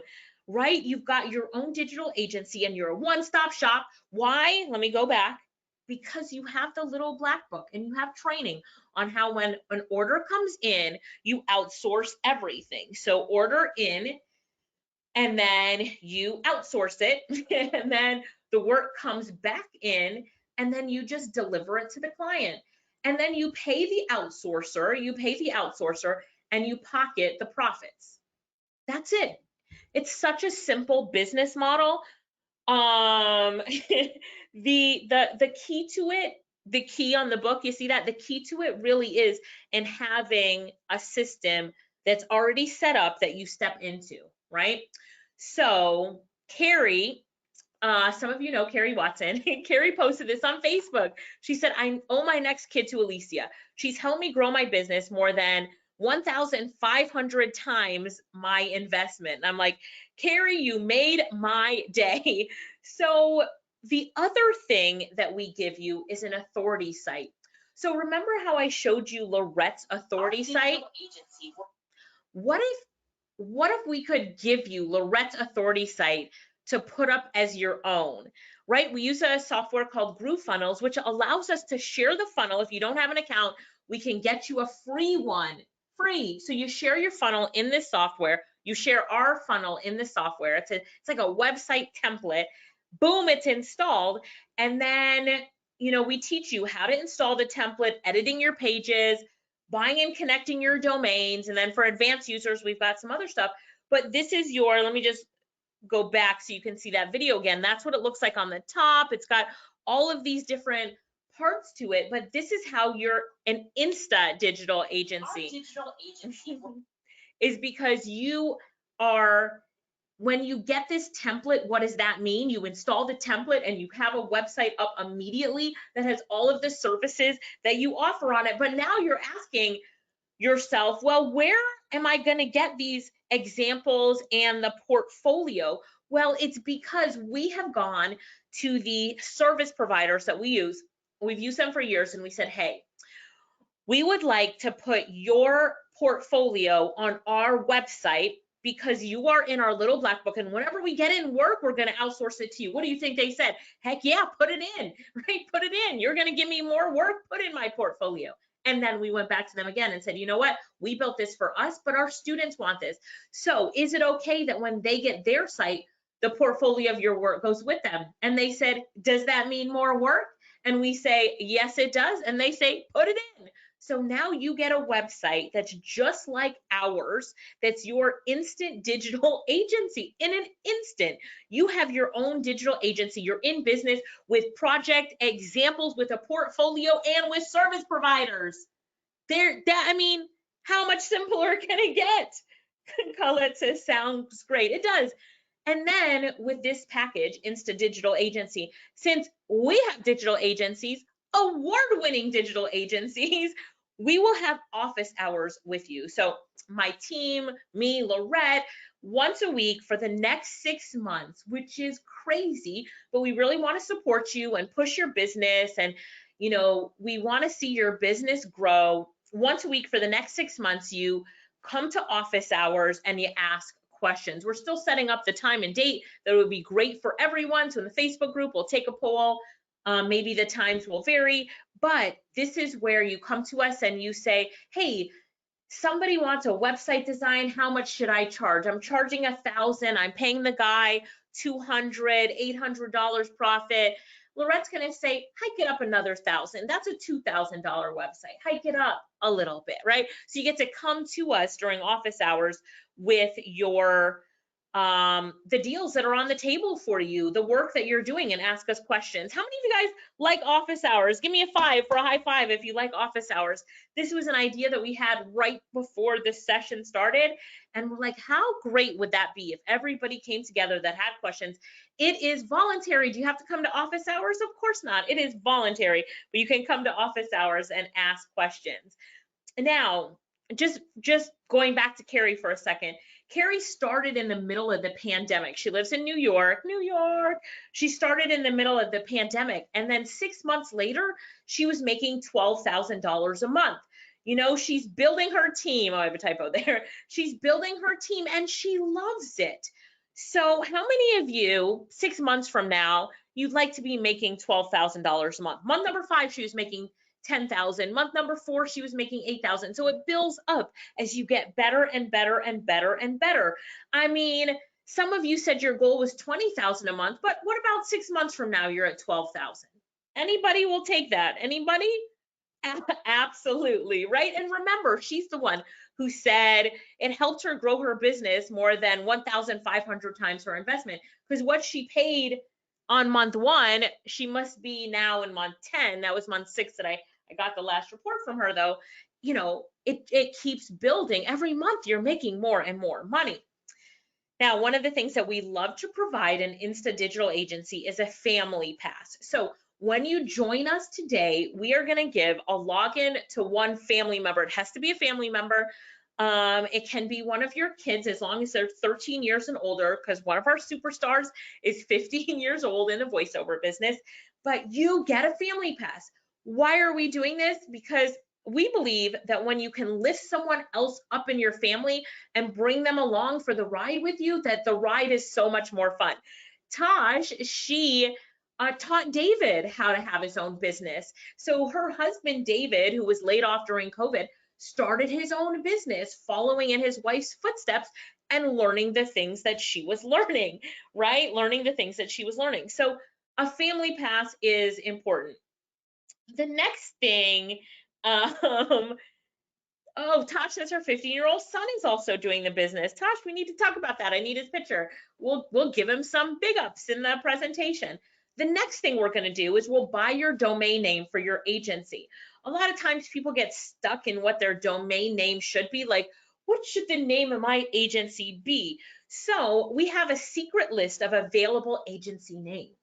right? You've got your own digital agency and you're a one-stop shop. Why? Let me go back. Because you have the little black book and you have training on how when an order comes in, you outsource everything. So order in, and then you outsource it, and then the work comes back in, and then you just deliver it to the client. And then you pay the outsourcer, and you pocket the profits. That's it. It's such a simple business model. The key to it, the key on the book, you see that? The key to it really is in having a system that's already set up that you step into, right? So Carrie, some of you know Carrie Watson. Carrie posted this on Facebook. She said, I owe my next kid to Alicia. She's helped me grow my business more than 1,500 times my investment. And I'm like, Carrie, you made my day. So the other thing that we give you is an authority site. So remember how I showed you Lorette's authority site? What if we could give you Lorette's authority site to put up as your own, right? We use a software called GrooveFunnels, which allows us to share the funnel. If you don't have an account, we can get you a free one, free. So you share your funnel in this software. You share our funnel in the software. It's like a website template. Boom, it's installed. And then, you know, we teach you how to install the template, editing your pages, buying and connecting your domains. And then for advanced users, we've got some other stuff. But this is your, let me just go back so you can see that video again. That's what it looks like on the top. It's got all of these different parts to it, but this is how you're an Insta digital agency. Our digital agency is because you are, when you get this template, what does that mean? You install the template and you have a website up immediately that has all of the services that you offer on it. But now you're asking yourself, well, where am I going to get these examples and the portfolio? Well, it's because we have gone to the service providers that we use. We've used them for years, and we said, hey, we would like to put your portfolio on our website because you are in our little black book, and whenever we get in work, we're going to outsource it to you. What do you think they said? Heck yeah, put it in, right? Put it in. You're going to give me more work, put in my portfolio. And then we went back to them again and said, you know what? We built this for us, but our students want this. So is it okay that when they get their site, the portfolio of your work goes with them? And they said, does that mean more work? And we say, yes, it does. And they say, put it in. So now you get a website that's just like ours, that's your instant digital agency. In an instant, you have your own digital agency. You're in business with project examples, with a portfolio, and with service providers. I mean, how much simpler can it get? Colette says, sounds great. It does. And then with this package, Insta Digital Agency, since we have digital agencies, award-winning digital agencies, we will have office hours with you. So my team, me, Lorette, once a week for the next 6 months, which is crazy, but we really want to support you and push your business. And, you know, we want to see your business grow. Once a week for the next 6 months, you come to office hours and you ask questions. We're still setting up the time and date that would be great for everyone. So in the Facebook group, we'll take a poll. Maybe the times will vary, but this is where you come to us and you say, hey, somebody wants a website design. How much should I charge? I'm charging $1,000. I'm paying the guy $200, $800 profit. Lorette's going to say, hike it up another $1,000. That's a $2,000 website. Hike it up a little bit, right? So you get to come to us during office hours with your the deals that are on the table for you, the work that you're doing, and ask us questions. How many of you guys like office hours? Give me a 5 for a high five if you like office hours. This was an idea that we had right before this session started, and we're like, how great would that be if everybody came together that had questions? It is voluntary. Do you have to come to office hours? Of course not. It is voluntary, but you can come to office hours and ask questions. Now, just going back to Carrie for a second. Carrie started in the middle of the pandemic. She lives in New York. She started in the middle of the pandemic. And then 6 months later, she was making $12,000 a month. You know, she's building her team. Oh, I have a typo there. She's building her team and she loves it. So how many of you, 6 months from now, you'd like to be making $12,000 a month? Month number 5, she was making 10,000. Month number 4, she was making 8,000. So it builds up as you get better and better and better and better. I mean, some of you said your goal was 20,000 a month, but what about 6 months from now, you're at 12,000? Anybody will take that? Anybody? Absolutely, right? And remember, she's the one who said it helped her grow her business more than 1,500 times her investment, because what she paid on month 1, she must be now in month 10. That was month 6 that I got the last report from her, though. You know, it keeps building. Every month you're making more and more money. Now, one of the things that we love to provide in Insta Digital Agency is a family pass. So when you join us today, we are going to give a login to one family member. It has to be a family member. It can be one of your kids as long as they're 13 years and older, because one of our superstars is 15 years old in the voiceover business, but you get a family pass. Why are we doing this? Because we believe that when you can lift someone else up in your family and bring them along for the ride with you, that the ride is so much more fun. Taj, she taught David how to have his own business. So her husband, David, who was laid off during COVID, started his own business, following in his wife's footsteps and learning the things that she was learning, right? Learning the things that she was learning. So a family pass is important. The next thing, oh, Tosh says her 15-year-old son is also doing the business. Tosh, we need to talk about that. I need his picture. We'll give him some big ups in the presentation. The next thing we're going to do is we'll buy your domain name for your agency. A lot of times people get stuck in what their domain name should be, like, what should the name of my agency be? So we have a secret list of available agency names.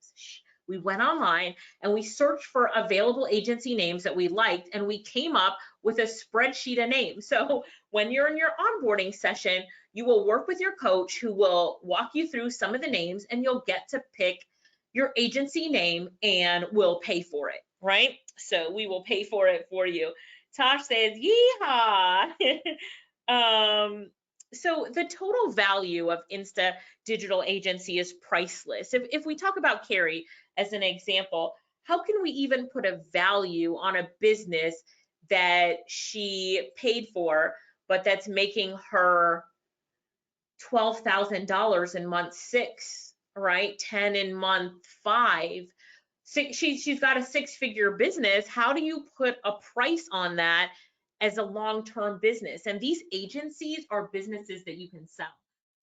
We went online and we searched for available agency names that we liked, and we came up with a spreadsheet of names. So when you're in your onboarding session, you will work with your coach who will walk you through some of the names, and you'll get to pick your agency name and we'll pay for it, right? So we will pay for it for you. Tosh says, yeehaw. So the total value of Insta Digital Agency is priceless. If we talk about Carrie as an example, how can we even put a value on a business that she paid for, but that's making her $12,000 in month 6, right? 10 in month 5. She's got a 6-figure business. How do you put a price on that as a long-term business? And these agencies are businesses that you can sell.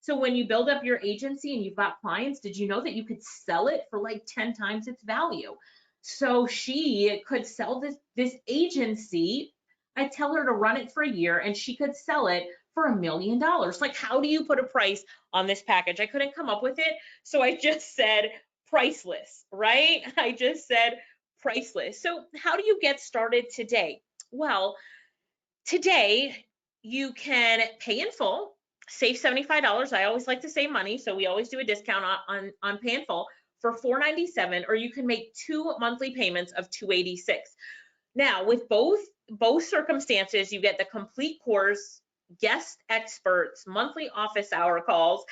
So when you build up your agency and you've got clients, did you know that you could sell it for like 10 times its value? So she could sell this agency. I tell her to run it for a year and she could sell it for $1 million. Like, how do you put a price on this package? I couldn't come up with it. So I just said priceless, right? I just said priceless. So how do you get started today? Well, today you can pay in full, save $75. I always like to save money, so we always do a discount on pay in full for $497, or you can make 2 monthly payments of $286. Now, with both circumstances, you get the complete course, guest experts, monthly office hour calls.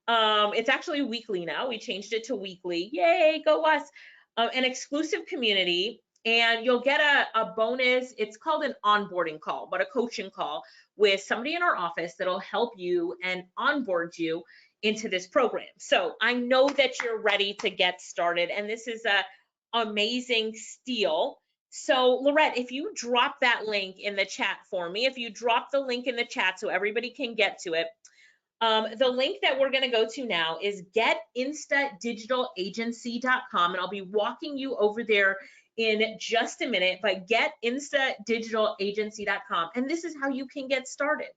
It's actually weekly now. We changed it to weekly. Yay, go us. An exclusive community, and you'll get a bonus. It's called an onboarding call, but a coaching call with somebody in our office that'll help you and onboard you into this program. So I know that you're ready to get started, and this is a amazing steal. So Lorette, if you drop that link in the chat for me, if you drop the link in the chat so everybody can get to it. The link that we're going to go to now is getinstadigitalagency.com, and I'll be walking you over there in just a minute, but getinstadigitalagency.com. And this is how you can get started.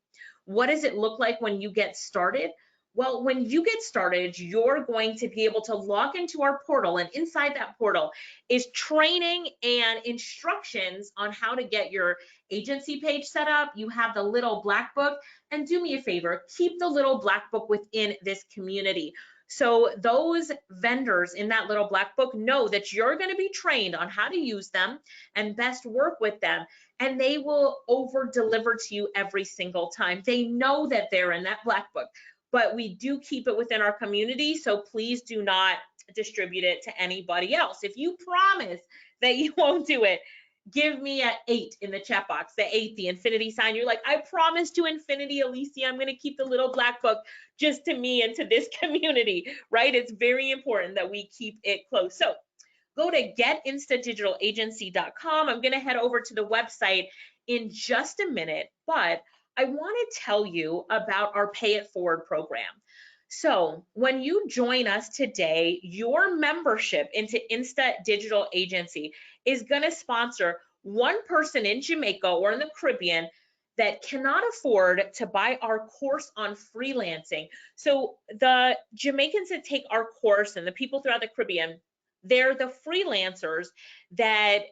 What does it look like when you get started? Well, when you get started, you're going to be able to log into our portal, and inside that portal is training and instructions on how to get your agency page set up. You have the little black book, and do me a favor, keep the little black book within this community. So those vendors in that little black book know that you're going to be trained on how to use them and best work with them, and they will over deliver to you every single time. They know that they're in that black book, but we do keep it within our community, so please do not distribute it to anybody else. If you promise that you won't do it, give me an 8 in the chat box, the 8, the infinity sign. You're like, I promise to infinity, Alicia, I'm going to keep the little black book just to me and to this community, right? It's very important that we keep it close. So go to getinstadigitalagency.com. I'm going to head over to the website in just a minute, but I want to tell you about our Pay It Forward program. So when you join us today, your membership into Insta Digital Agency is going to sponsor one person in Jamaica or in the Caribbean that cannot afford to buy our course on freelancing. So the Jamaicans that take our course and the people throughout the Caribbean, they're the freelancers that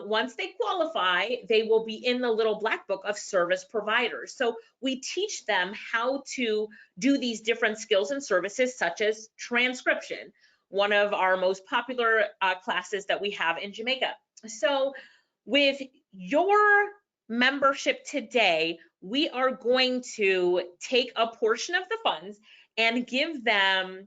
once they qualify, they will be in the little black book of service providers. So we teach them how to do these different skills and services, such as transcription, one of our most popular classes that we have in Jamaica. So with your membership today, we are going to take a portion of the funds and give them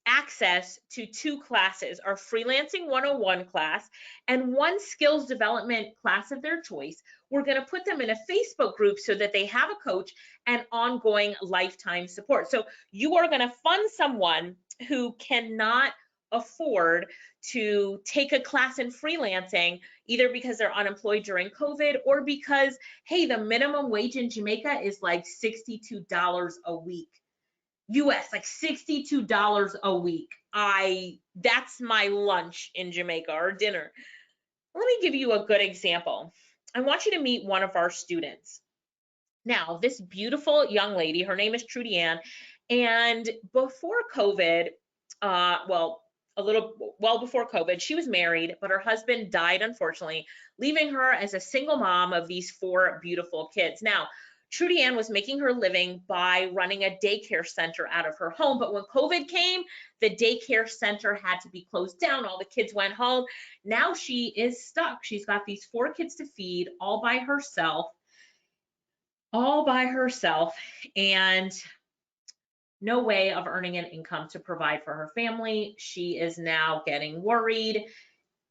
access to 2 classes, our Freelancing 101 class and one skills development class of their choice. We're going to put them in a Facebook group so that they have a coach and ongoing lifetime support. So you are going to fund someone who cannot afford to take a class in freelancing, either because they're unemployed during COVID or because, hey, the minimum wage in Jamaica is like $62 a week. US, like $62 a week. That's my lunch in Jamaica, or dinner. Let me give you a good example. I want you to meet one of our students. Now, this beautiful young lady, her name is Trudy Ann, and before COVID, well before COVID, she was married, but her husband died, unfortunately, leaving her as a single mom of these 4 beautiful kids. Now, Trudy Ann was making her living by running a daycare center out of her home, but when COVID came, the daycare center had to be closed down. All the kids went home. Now she is stuck. She's got these 4 kids to feed all by herself. all by herself and no way of earning an income to provide for her family. She is now getting worried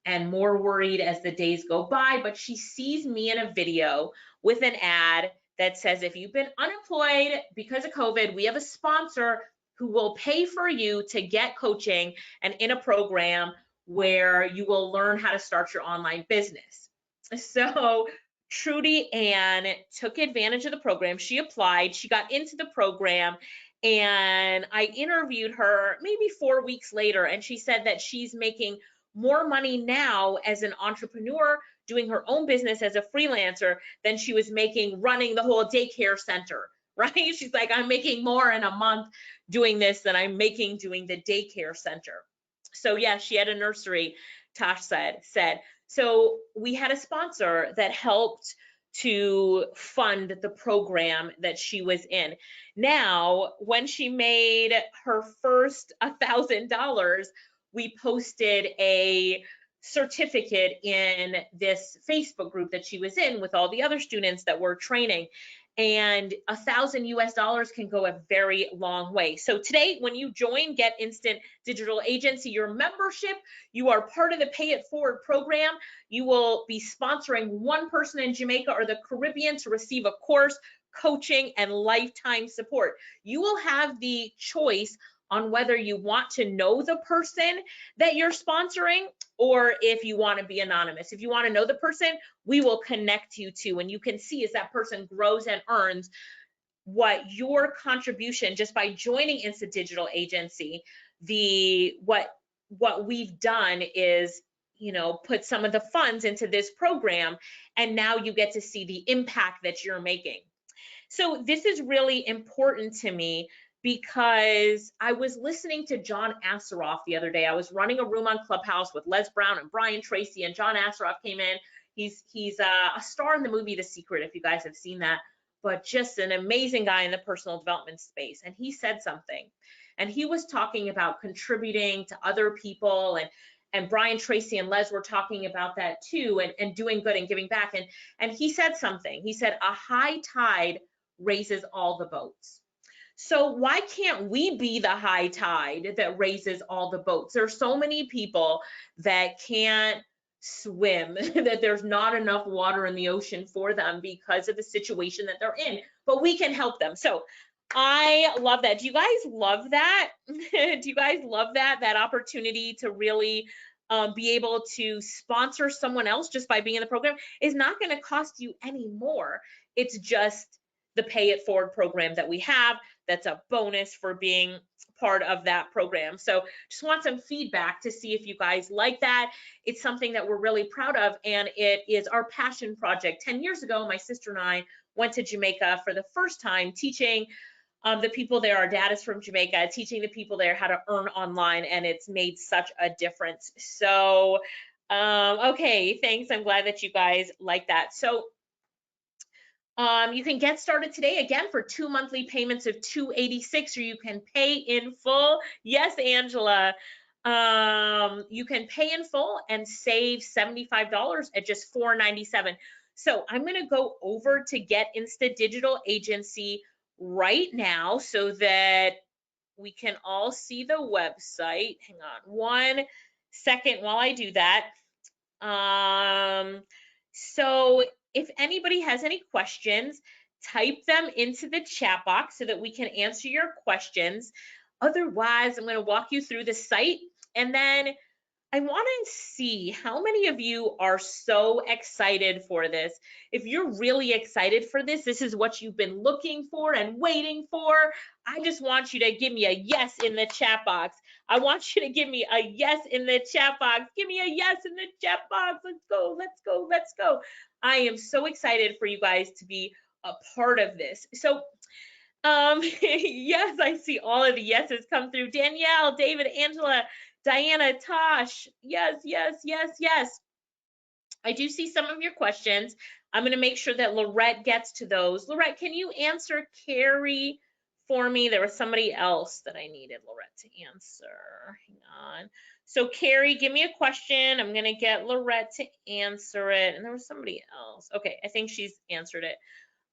and more worried as the days go by, but she sees me in a video with an ad that says, if you've been unemployed because of COVID, we have a sponsor who will pay for you to get coaching and in a program where you will learn how to start your online business. So Trudy Ann took advantage of the program. She applied, she got into the program, and I interviewed her maybe 4 weeks later, and she said that she's making more money now as an entrepreneur doing her own business as a freelancer than she was making running the whole daycare center, right? She's like, I'm making more in a month doing this than I'm making doing the daycare center. So yeah, she had a nursery, Tosh said. So we had a sponsor that helped to fund the program that she was in. Now, when she made her first $1,000, we posted a certificate in this Facebook group that she was in with all the other students that were training. And $1,000 can go a very long way. So today, when you join Get Instant Digital Agency, your membership, you are part of the Pay It Forward program. You will be sponsoring one person in Jamaica or the Caribbean to receive a course, coaching, and lifetime support. You will have the choice on whether you want to know the person that you're sponsoring or if you want to be anonymous. If you want to know the person, we will connect you to, and you can see as that person grows and earns what your contribution just by joining Instant Digital Agency, what we've done is, put some of the funds into this program, and now you get to see the impact that you're making. So this is really important to me because I was listening to John Asseroff the other day. I was running a room on Clubhouse with Les Brown and Brian Tracy, and John Asseroff came in. He's a star in the movie The Secret, if you guys have seen that, but just an amazing guy in the personal development space. And he said something, and he was talking about contributing to other people, and Brian Tracy and Les were talking about that too, and doing good and giving back. And he said something. He said, a high tide raises all the boats. So why can't we be the high tide that raises all the boats? There are so many people that can't swim, that there's not enough water in the ocean for them because of the situation that they're in, but we can help them. So I love that. Do you guys love that? Do you guys love that opportunity to really be able to sponsor someone else just by being in the program is not going to cost you any more. It's just the Pay It Forward program that we have. That's a bonus for being part of that program. So just want some feedback to see if you guys like that. It's something that we're really proud of, and it is our passion project. 10 years ago, my sister and I went to Jamaica for the first time teaching the people there. Our dad is from Jamaica, teaching the people there how to earn online, and it's made such a difference. So, okay, thanks. I'm glad that you guys like that. So, you can get started today again for 2 monthly payments of $286, or you can pay in full. Yes, Angela. You can pay in full and save $75 at just $497. So I'm going to go over to Get Insta Digital Agency right now so that we can all see the website. Hang on 1 second while I do that. So if anybody has any questions, type them into the chat box so that we can answer your questions. Otherwise, I'm going to walk you through the site, and then I want to see how many of you are so excited for this. If you're really excited for this, this is what you've been looking for and waiting for. I just want you to give me a yes in the chat box. I want you to give me a yes in the chat box. Give me a yes in the chat box. Let's go, let's go, let's go. I am so excited for you guys to be a part of this. So yes, I see all of the yeses come through. Danielle, David, Angela, Diana, Tosh, yes, yes, yes, yes. I do see some of your questions. I'm going to make sure that Lorette gets to those. Lorette, can you answer Carrie for me? There was somebody else that I needed Lorette to answer. Hang on. So Carrie, give me a question. I'm going to get Lorette to answer it. And there was somebody else. Okay, I think she's answered it.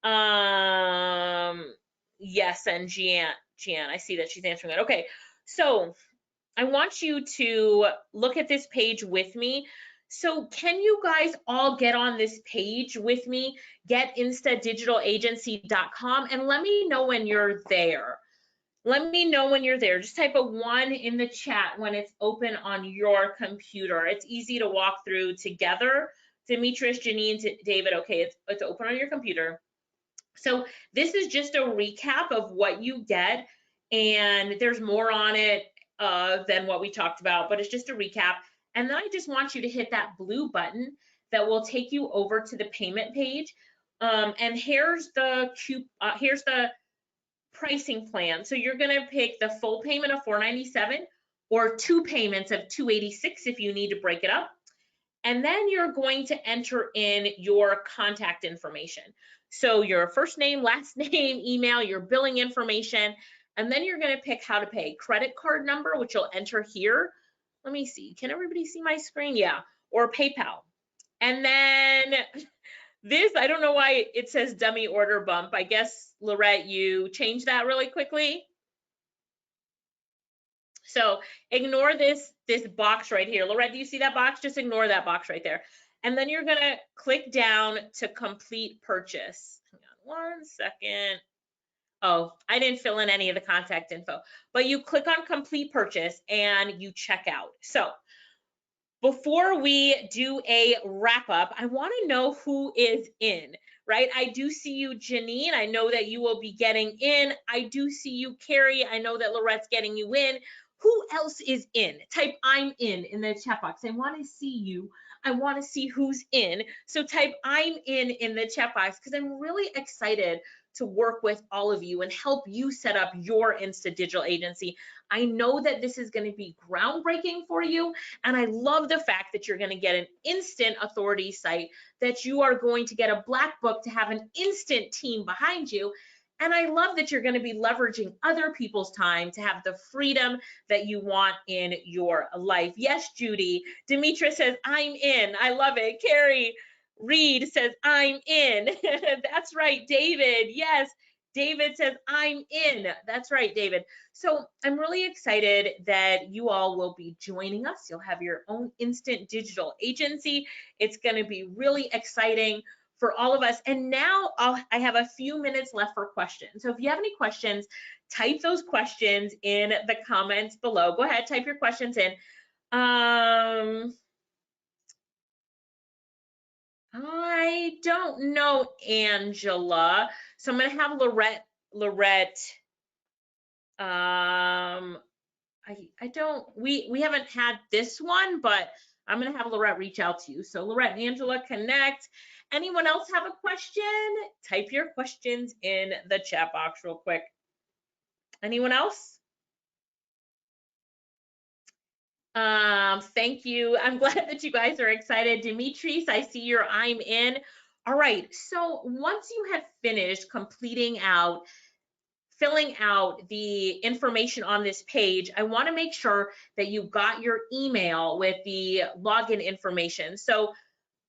Yes, and Gian, I see that she's answering it. Okay, so I want you to look at this page with me. So can you guys all get on this page with me? Get instadigitalagency.com and let me know when you're there. Let me know when you're there. Just type a 1 in the chat when it's open on your computer. It's easy to walk through together. Demetrius, Janine, David, okay, it's open on your computer. So this is just a recap of what you get, and there's more on it than what we talked about, but it's just a recap. And then I just want you to hit that blue button that will take you over to the payment page. And here's the pricing plan. So you're going to pick the full payment of $497 or 2 payments of $286 if you need to break it up. And then you're going to enter in your contact information. So your first name, last name, email, your billing information, and then you're going to pick how to pay. Credit card number, which you'll enter here. Let me see. Can everybody see my screen? Yeah. Or PayPal. And then this, I don't know why it says dummy order bump. I guess, Lorette, you changed that really quickly. So ignore this box right here. Lorette, do you see that box? Just ignore that box right there. And then you're gonna click down to complete purchase. Hang on 1 second. Oh, I didn't fill in any of the contact info, but you click on complete purchase and you check out. So before we do a wrap up, I want to know who is in, right? I do see you, Janine. I know that you will be getting in. I do see you, Carrie. I know that Lorette's getting you in. Who else is in? Type I'm in the chat box. I want to see you. I want to see who's in. So type I'm in the chat box because I'm really excited to work with all of you and help you set up your Insta digital agency. I know that this is going to be groundbreaking for you, and I love the fact that you're going to get an instant authority site, that you are going to get a black book to have an instant team behind you. And I love that you're going to be leveraging other people's time to have the freedom that you want in your life. Yes, Judy. Demetra says, I'm in. I love it. Carrie Reed says, I'm in. That's right, David. Yes, David says, I'm in. That's right, David. So I'm really excited that you all will be joining us. You'll have your own instant digital agency. It's going to be really exciting for all of us. And now I have a few minutes left for questions. So if you have any questions, type those questions in the comments below. Go ahead, type your questions in. I don't know, Angela. So I'm going to have Lorette. I don't, we haven't had this one, but I'm going to have Lorette reach out to you. So Lorette and Angela connect. Anyone else have a question? Type your questions in the chat box real quick. Anyone else? Thank you. I'm glad that you guys are excited. Demetrius, I see your I'm in. All right, so once you have finished filling out the information on this page, I want to make sure that you got your email with the login information. So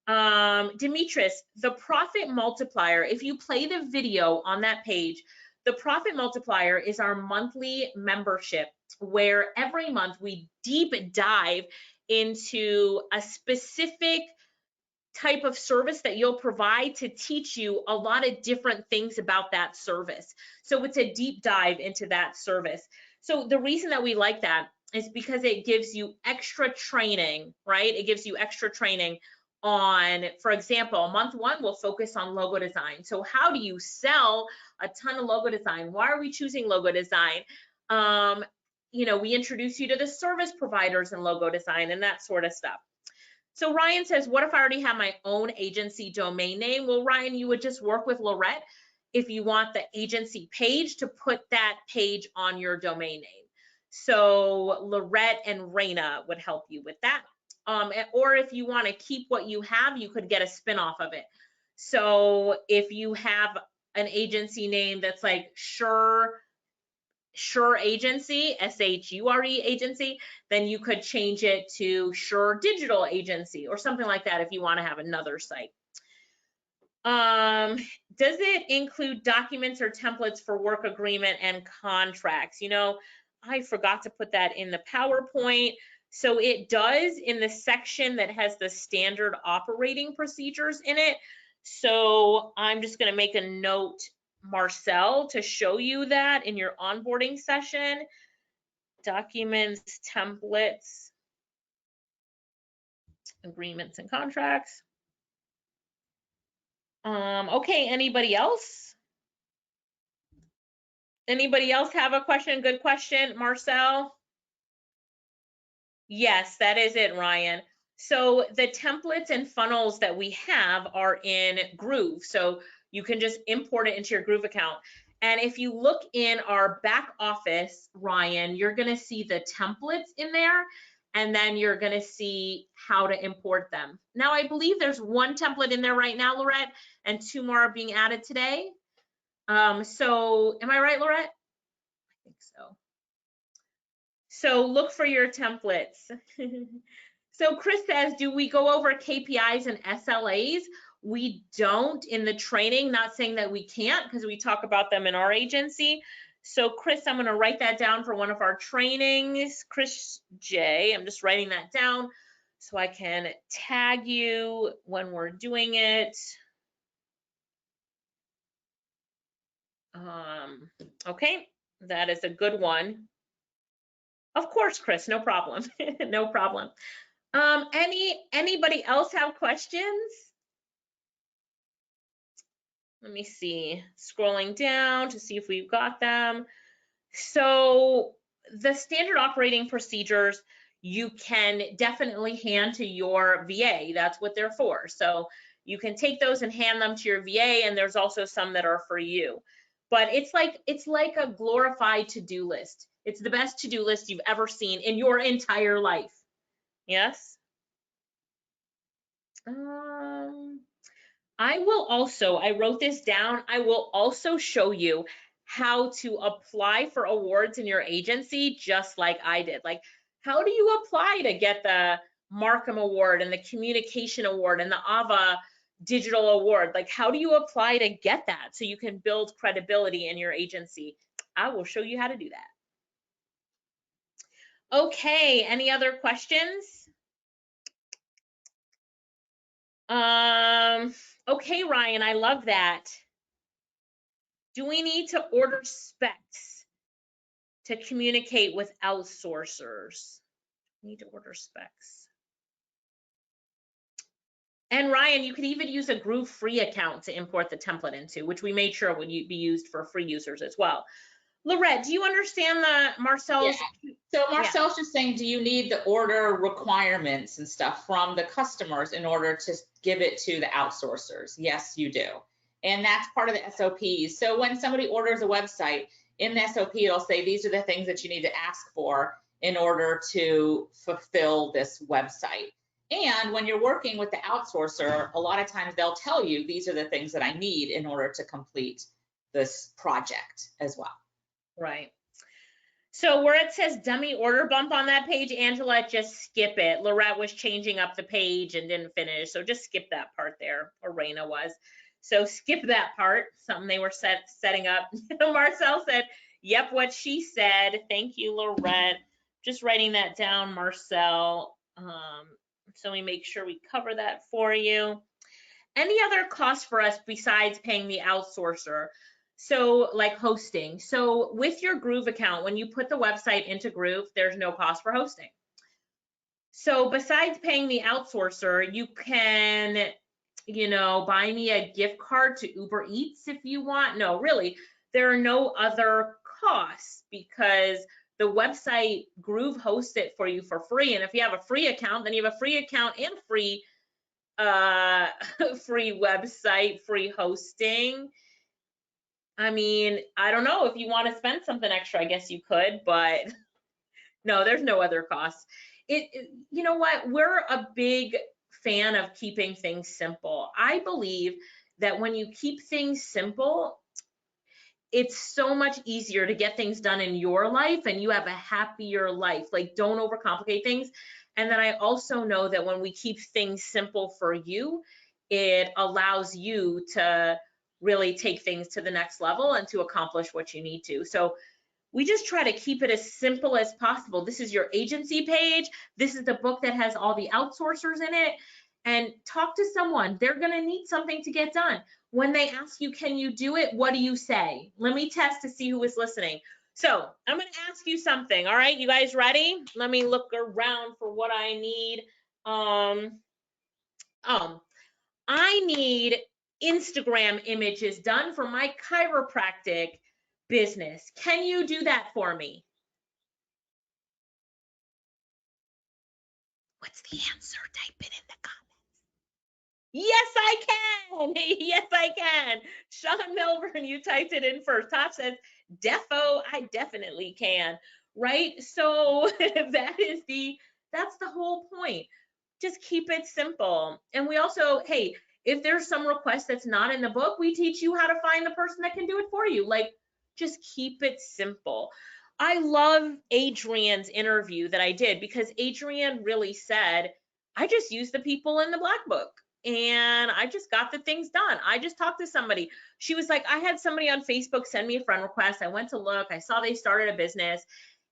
Demetrius, the Profit Multiplier, if you play the video on that page, the Profit Multiplier is our monthly membership where every month we deep dive into a specific type of service that you'll provide to teach you a lot of different things about that service. So it's a deep dive into that service. So the reason that we like that is because it gives you extra training, right? It gives you extra training on, for example, month 1 will focus on logo design. So how do you sell a ton of logo design? Why are we choosing logo design? You know, we introduce you to the service providers in logo design and that sort of stuff. So Ryan says, what if I already have my own agency domain name? Well, Ryan, you would just work with Lorette if you want the agency page to put that page on your domain name. So Lorette and Raina would help you with that. Or if you want to keep what you have, you could get a spin-off of it. So if you have an agency name that's like Shure Agency, SHURE Agency, then you could change it to Shure Digital Agency or something like that if you want to have another site. Does it include documents or templates for work agreement and contracts? You know, I forgot to put that in the PowerPoint. So it does in the section that has the standard operating procedures in it. So I'm just going to make a note, Marcel, to show you that in your onboarding session. Documents, templates, agreements and contracts. Okay, anybody else? Anybody else have a question? Good question, Marcel? Yes, that is it, Ryan. So the templates and funnels that we have are in Groove. So you can just import it into your Groove account. And if you look in our back office, Ryan, you're going to see the templates in there, and then you're going to see how to import them. Now, I believe there's one template in there right now, Lorette, and 2 more are being added today. So am I right, Lorette? I think so. So look for your templates. So Chris says, do we go over KPIs and SLAs? We don't in the training, not saying that we can't because we talk about them in our agency. So Chris, I'm going to write that down for one of our trainings. Chris J, I'm just writing that down so I can tag you when we're doing it. Okay, that is a good one. Of course, Chris, no problem. No problem. Anybody else have questions? Let me see, scrolling down to see if we've got them. So the standard operating procedures, you can definitely hand to your VA. That's what they're for. So you can take those and hand them to your VA, and there's also some that are for you. But it's like a glorified to-do list. It's the best to-do list you've ever seen in your entire life. Yes? I wrote this down. I will also show you how to apply for awards in your agency, just like I did. Like, how do you apply to get the Markham Award and the Communication Award and the AVA Digital Award? Like, how do you apply to get that so you can build credibility in your agency? I will show you how to do that. Okay, any other questions? Okay, Ryan, I love that. Do we need to order specs to communicate with outsourcers? We need to order specs. And Ryan, you could even use a Groove free account to import the template into, which we made sure would be used for free users as well. Lorette, do you understand the Marcel's? Yeah. So Marcel's just saying, do you need the order requirements and stuff from the customers in order to give it to the outsourcers? Yes, you do. And that's part of the SOPs. So when somebody orders a website, in the SOP, it'll say, these are the things that you need to ask for in order to fulfill this website. And when you're working with the outsourcer, a lot of times they'll tell you, these are the things that I need in order to complete this project as well. Right. So where it says dummy order bump on that page, Angela, just skip it. Lorette was changing up the page and didn't finish, so just skip that part there, or Raina was. So skip that part, something they were setting up. Marcel said, yep, what she said. Thank you, Lorette. Just writing that down, Marcel. So we make sure we cover that for you. Any other costs for us besides paying the outsourcer? So like hosting. So with your Groove account, when you put the website into Groove, there's no cost for hosting. So besides paying the outsourcer, you can, you know, buy me a gift card to Uber Eats if you want. No, really, there are no other costs because the website Groove hosts it for you for free. And if you have a free account, then you have a free account and free free website, free hosting. I mean, I don't know, if you want to spend something extra, I guess you could, but no, there's no other costs. You know what? We're a big fan of keeping things simple. I believe that when you keep things simple, it's so much easier to get things done in your life and you have a happier life. Like, don't overcomplicate things. And then I also know that when we keep things simple for you, it allows you to really take things to the next level and to accomplish what you need to. So we just try to keep it as simple as possible. This is your agency page. This is the book that has all the outsourcers in it. And talk to someone. They're going to need something to get done. When they ask you, can you do it? What do you say? Let me test to see who is listening. So I'm going to ask you something. All right, you guys ready? Let me look around for what I need. I need Instagram images done for my chiropractic business. Can you do that for me? What's the answer? Type it in the comments. Yes, I can. Yes, I can. Sean Melbourne, you typed it in first. Top says, defo, I definitely can. Right? So that's the whole point. Just keep it simple. And we also, hey, if there's some request that's not in the book, we teach you how to find the person that can do it for you. Like, just keep it simple. I love Adrian's interview that I did because Adrian really said, I just use the people in the black book and I just got the things done. I just talked to somebody. She was like, I had somebody on Facebook send me a friend request. I went to look, I saw they started a business.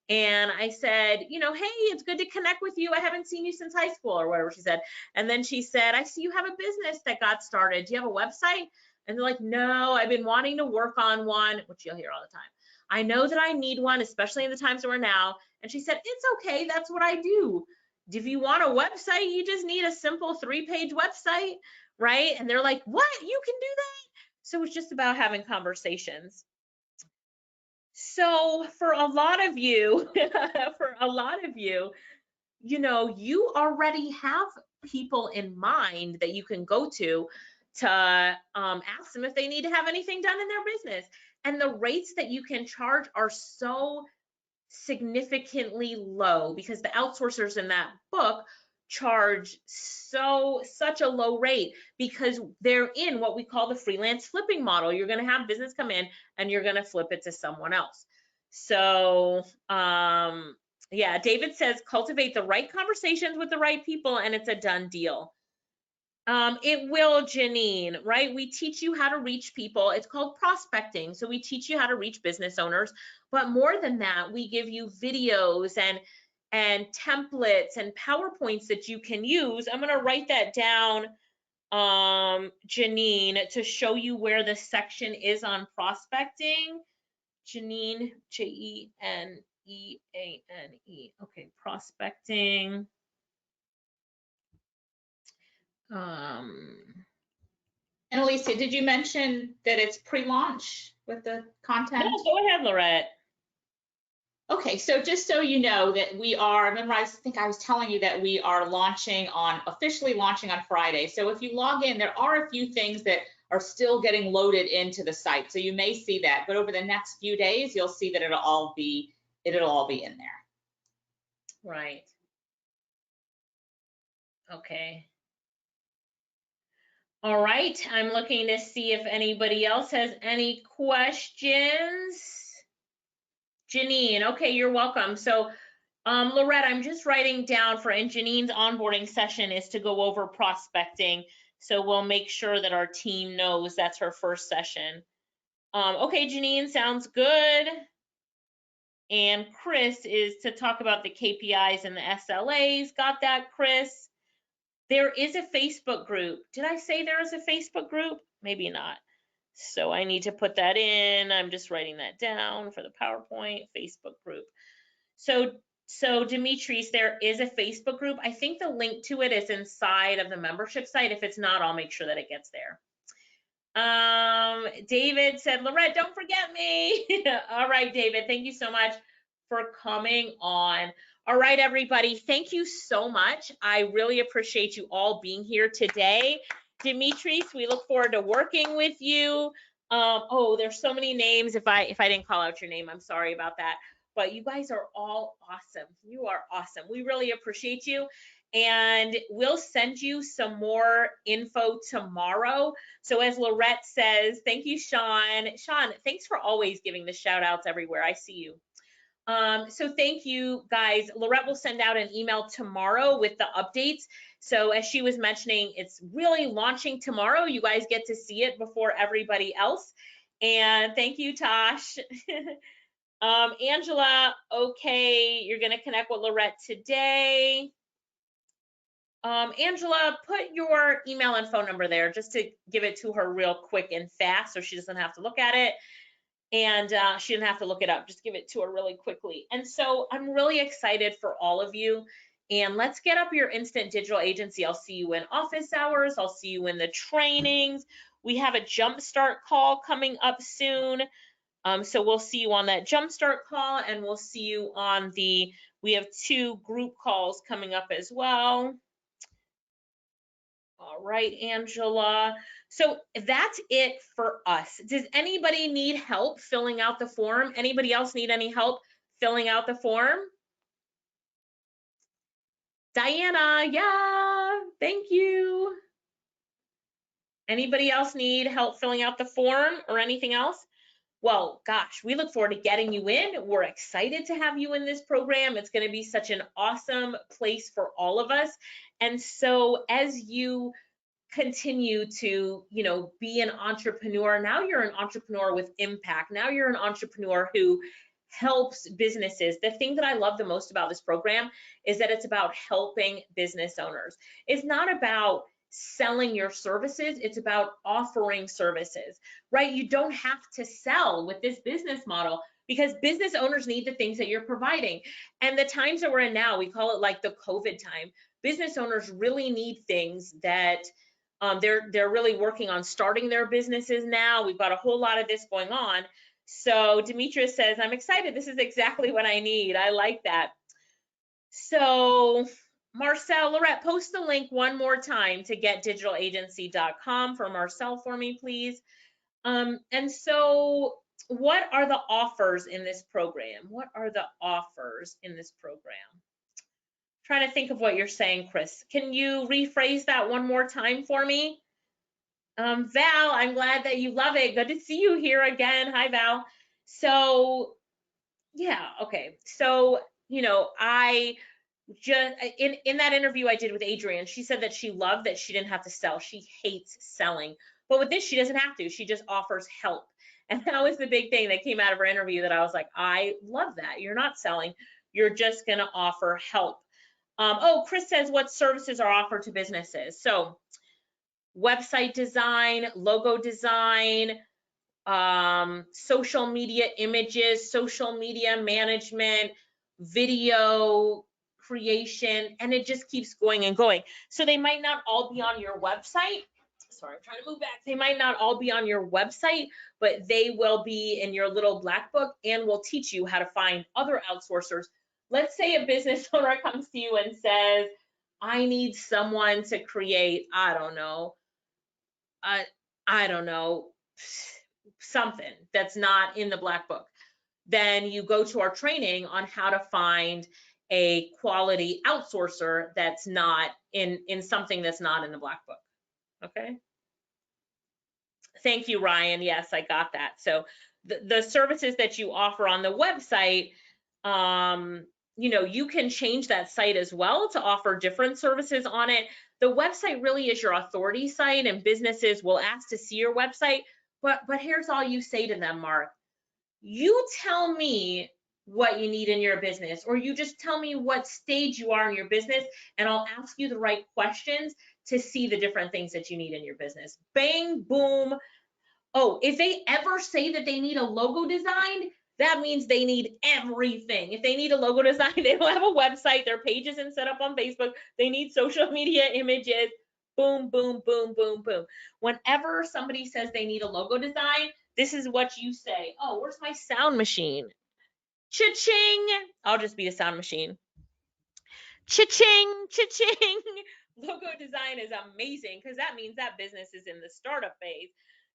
And I said, you know, hey, it's good to connect with you. I haven't seen you since high school or whatever she said. And then she said, I see you have a business that got started. Do you have a website? And they're like, no, I've been wanting to work on one, which you'll hear all the time. I know that I need one, especially in the times that we're now. And she said, it's okay. That's what I do. If you want a website, you just need a simple 3-page website, right? And they're like, what? You can do that? So it's just about having conversations. So for a lot of you, you know, you already have people in mind that you can go to ask them if they need to have anything done in their business. And the rates that you can charge are so significantly low because the outsourcers in that book charge such a low rate because they're in what we call the freelance flipping model. You're going to have business come in and you're going to flip it to someone else. So yeah, David says cultivate the right conversations with the right people and it's a done deal. It will, Janine, right? We teach you how to reach people. It's called prospecting. So we teach you how to reach business owners, but more than that, we give you videos and templates and PowerPoints that you can use. I'm going to write that down, Janine, to show you where the section is on prospecting. Janine, Jeneane. Okay, prospecting. And Alicia, did you mention that it's pre-launch with the content? No, go ahead, Lorette. Okay, so just so you know that we are, remember I think I was telling you that we are officially launching on Friday. So if you log in, there are a few things that are still getting loaded into the site. So you may see that, but over the next few days, you'll see that it'll all be in there. Right. Okay. All right, I'm looking to see if anybody else has any questions. Janine, okay, you're welcome. So Lorette, I'm just writing down and Janine's onboarding session is to go over prospecting. So we'll make sure that our team knows that's her first session. Okay, Janine, sounds good. And Chris is to talk about the KPIs and the SLAs. Got that, Chris? There is a Facebook group. Did I say there is a Facebook group? Maybe not. So I need to put that in. I'm just writing that down for the PowerPoint, Facebook group. So Demetrius, there is a Facebook group. I think the link to it is inside of the membership site. If it's not, I'll make sure that it gets there. David said, Lorette, don't forget me. All right, David, thank you so much for coming on. All right, everybody, thank you so much. I really appreciate you all being here today. Demetrius, we look forward to working with you. Oh, there's so many names. If I didn't call out your name, I'm sorry about that. But you guys are all awesome. You are awesome. We really appreciate you. And we'll send you some more info tomorrow. So as Lorette says, thank you, Sean. Sean, thanks for always giving the shout outs everywhere. I see you. So thank you guys. Lorette will send out an email tomorrow with the updates. So as she was mentioning, it's really launching tomorrow. You guys get to see it before everybody else. And thank you, Tosh. Angela, okay, you're gonna connect with Lorette today. Angela, put your email and phone number there just to give it to her real quick and fast so she doesn't have to look at it. And she didn't have to look it up, just give it to her really quickly. And so I'm really excited for all of you. And let's get up your instant digital agency. I'll see you in office hours. I'll see you in the trainings. We have a jumpstart call coming up soon. So we'll see you on that jumpstart call, and we'll see you on we have 2 group calls coming up as well. All right, Angela. So that's it for us. Does anybody need help filling out the form? Anybody else need any help filling out the form? Diana, yeah, thank you. Anybody else need help filling out the form or anything else? Well, gosh, we look forward to getting you in. We're excited to have you in this program. It's going to be such an awesome place for all of us. And so as you continue to, be an entrepreneur, now you're an entrepreneur with impact. Now you're an entrepreneur who helps businesses. The thing that I love the most about this program is that it's about helping business owners. It's not about selling your services, it's about offering services, right? You don't have to sell with this business model because business owners need the things that you're providing. And the times that we're in now, we call it like the COVID time. Business owners really need things that they're really working on starting their businesses now. We've got a whole lot of this going on. So Demetrius says, I'm excited. This is exactly what I need. I like that. So Marcel, Lorette, post the link one more time to getdigitalagency.com for Marcel for me, please. And so what are the offers in this program? What are the offers in this program? Trying to think of what you're saying, Chris. Can you rephrase that one more time for me? Val, I'm glad that you love it. Good to see you here again. Hi, Val. So, yeah, okay. So, I just, in that interview I did with Adrienne, she said that she loved that she didn't have to sell. She hates selling. But with this, she doesn't have to. She just offers help. And that was the big thing that came out of her interview that I was like, I love that. You're not selling. You're just going to offer help. Chris says, what services are offered to businesses? So website design, logo design, social media images, social media management, video creation, and it just keeps going and going. So they might not all be on your website. Sorry, I'm trying to move back. They might not all be on your website, but they will be in your little black book and will teach you how to find other outsourcers. Let's say a business owner comes to you and says, I need someone to create, I don't know, something that's not in the black book. Then you go to our training on how to find a quality outsourcer that's not in something that's not in the black book. Okay. Thank you, Ryan. Yes, I got that. So the services that you offer on the website, you can change that site as well to offer different services on it. The website really is your authority site, and businesses will ask to see your website. But here's all you say to them, Mark. You tell me what you need in your business, or you just tell me what stage you are in your business, and I'll ask you the right questions to see the different things that you need in your business. Bang, boom. Oh, if they ever say that they need a logo designed, that means they need everything. If they need a logo design, they don't have a website, their page isn't set up on Facebook, they need social media images, boom, boom, boom, boom, boom. Whenever somebody says they need a logo design, this is what you say. Oh, where's my sound machine? Cha-ching. I'll just be the sound machine. Cha-ching, cha-ching. Logo design is amazing because that means that business is in the startup phase.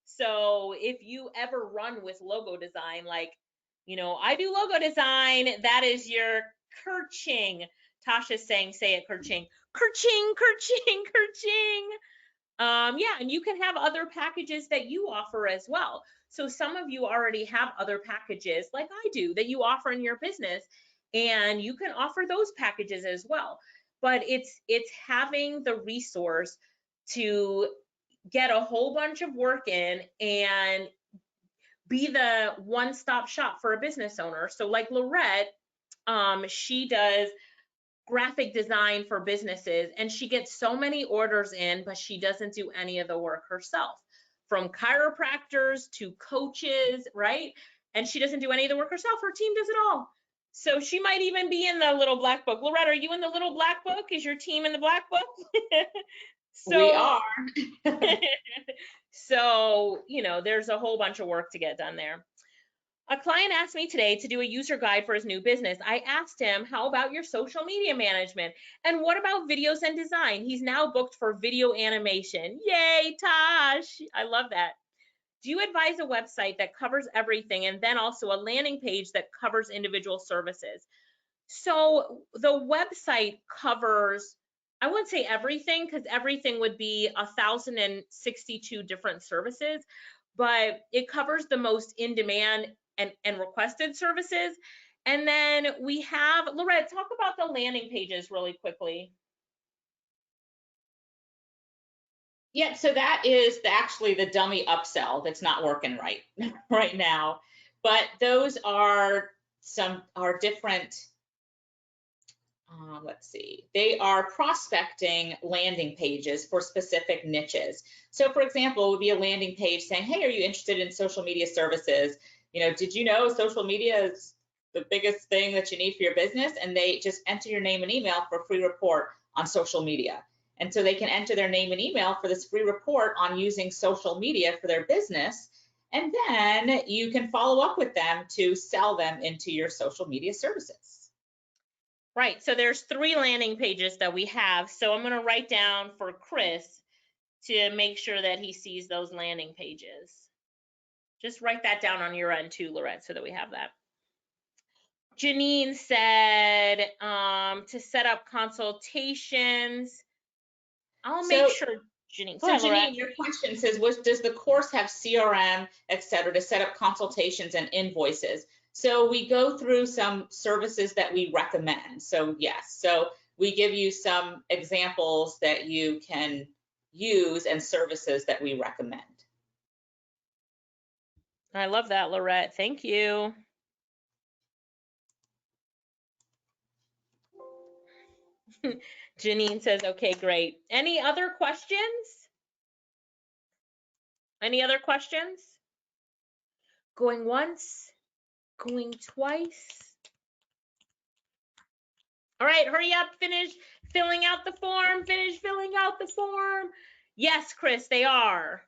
So if you ever run with logo design, like, I do logo design, that is your kerching. Tasha's saying, say it, kerching. Kerching, kerching, kerching. Yeah, and you can have other packages that you offer as well. So some of you already have other packages like I do that you offer in your business, and you can offer those packages as well. But it's having the resource to get a whole bunch of work in and be the one-stop shop for a business owner. So like Lorette, she does graphic design for businesses, and she gets so many orders in, but she doesn't do any of the work herself, from chiropractors to coaches, right? And she doesn't do any of the work herself. Her team does it all. So she might even be in the little black book. Lorette, are you in the little black book? Is your team in the black book? We are. So, you know, there's a whole bunch of work to get done there. A client asked me today to do a user guide for his new business. I asked him, how about your social media management? And what about videos and design? He's now booked for video animation. Yay, Tosh. I love that. Do you advise a website that covers everything and then also a landing page that covers individual services? So the website covers, I wouldn't say everything, because everything would be 1,062 different services, but it covers the most in demand and requested services. And then we have, Lorette, talk about the landing pages really quickly. Yeah, so that is actually the dummy upsell that's not working right now. But those are different, let's see, they are prospecting landing pages for specific niches. So for example, it would be a landing page saying, hey, are you interested in social media services? You know, did you know social media is the biggest thing that you need for your business? And they just enter your name and email for a free report on social media. And so they can enter their name and email for this free report on using social media for their business. And then you can follow up with them to sell them into your social media services. Right, so there's 3 landing pages that we have. So I'm gonna write down for Chris to make sure that he sees those landing pages. Just write that down on your end too, Lorette, so that we have that. Janine said to set up consultations. I'll make sure, Janine. So Janine, your question says, does the course have CRM, et cetera, to set up consultations and invoices? So we go through some services that we recommend. So yes, so we give you some examples that you can use and services that we recommend. I love that, Lorette. Thank you. Janine says, okay, great. Any other questions? Any other questions? Going once, going twice. All right, hurry up, finish filling out the form, finish filling out the form. Yes, Chris, they are.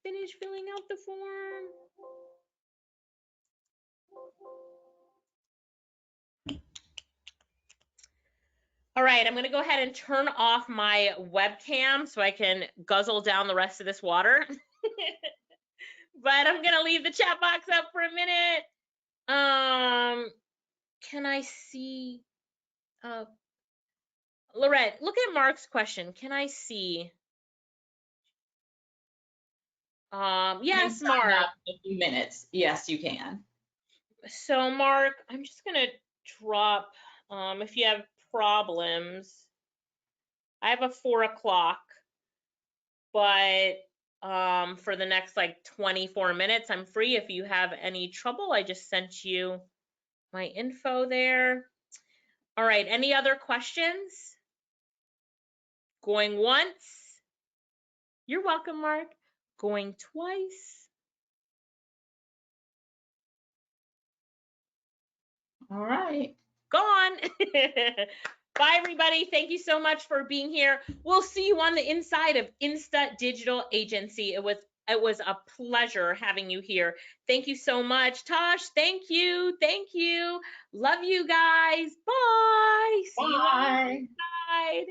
Finish filling out the form. All right, I'm gonna go ahead and turn off my webcam so I can guzzle down the rest of this water. But I'm gonna leave the chat box up for a minute. Can I see, Lorette, look at Mark's question. Can I see? Yes, Mark. In a few minutes. Yes, you can. So Mark, I'm just gonna drop, if you have problems, I have a 4 o'clock, but for the next like 24 minutes, I'm free. If you have any trouble, I just sent you my info there. All right, any other questions? Going once? You're welcome, Mark. Going twice? All right. Gone. Bye, everybody. Thank you so much for being here. We'll see you on the inside of Insta Digital Agency. It was a pleasure having you here. Thank you so much. Tosh, thank you. Thank you. Love you guys. Bye. Bye. See you on the inside.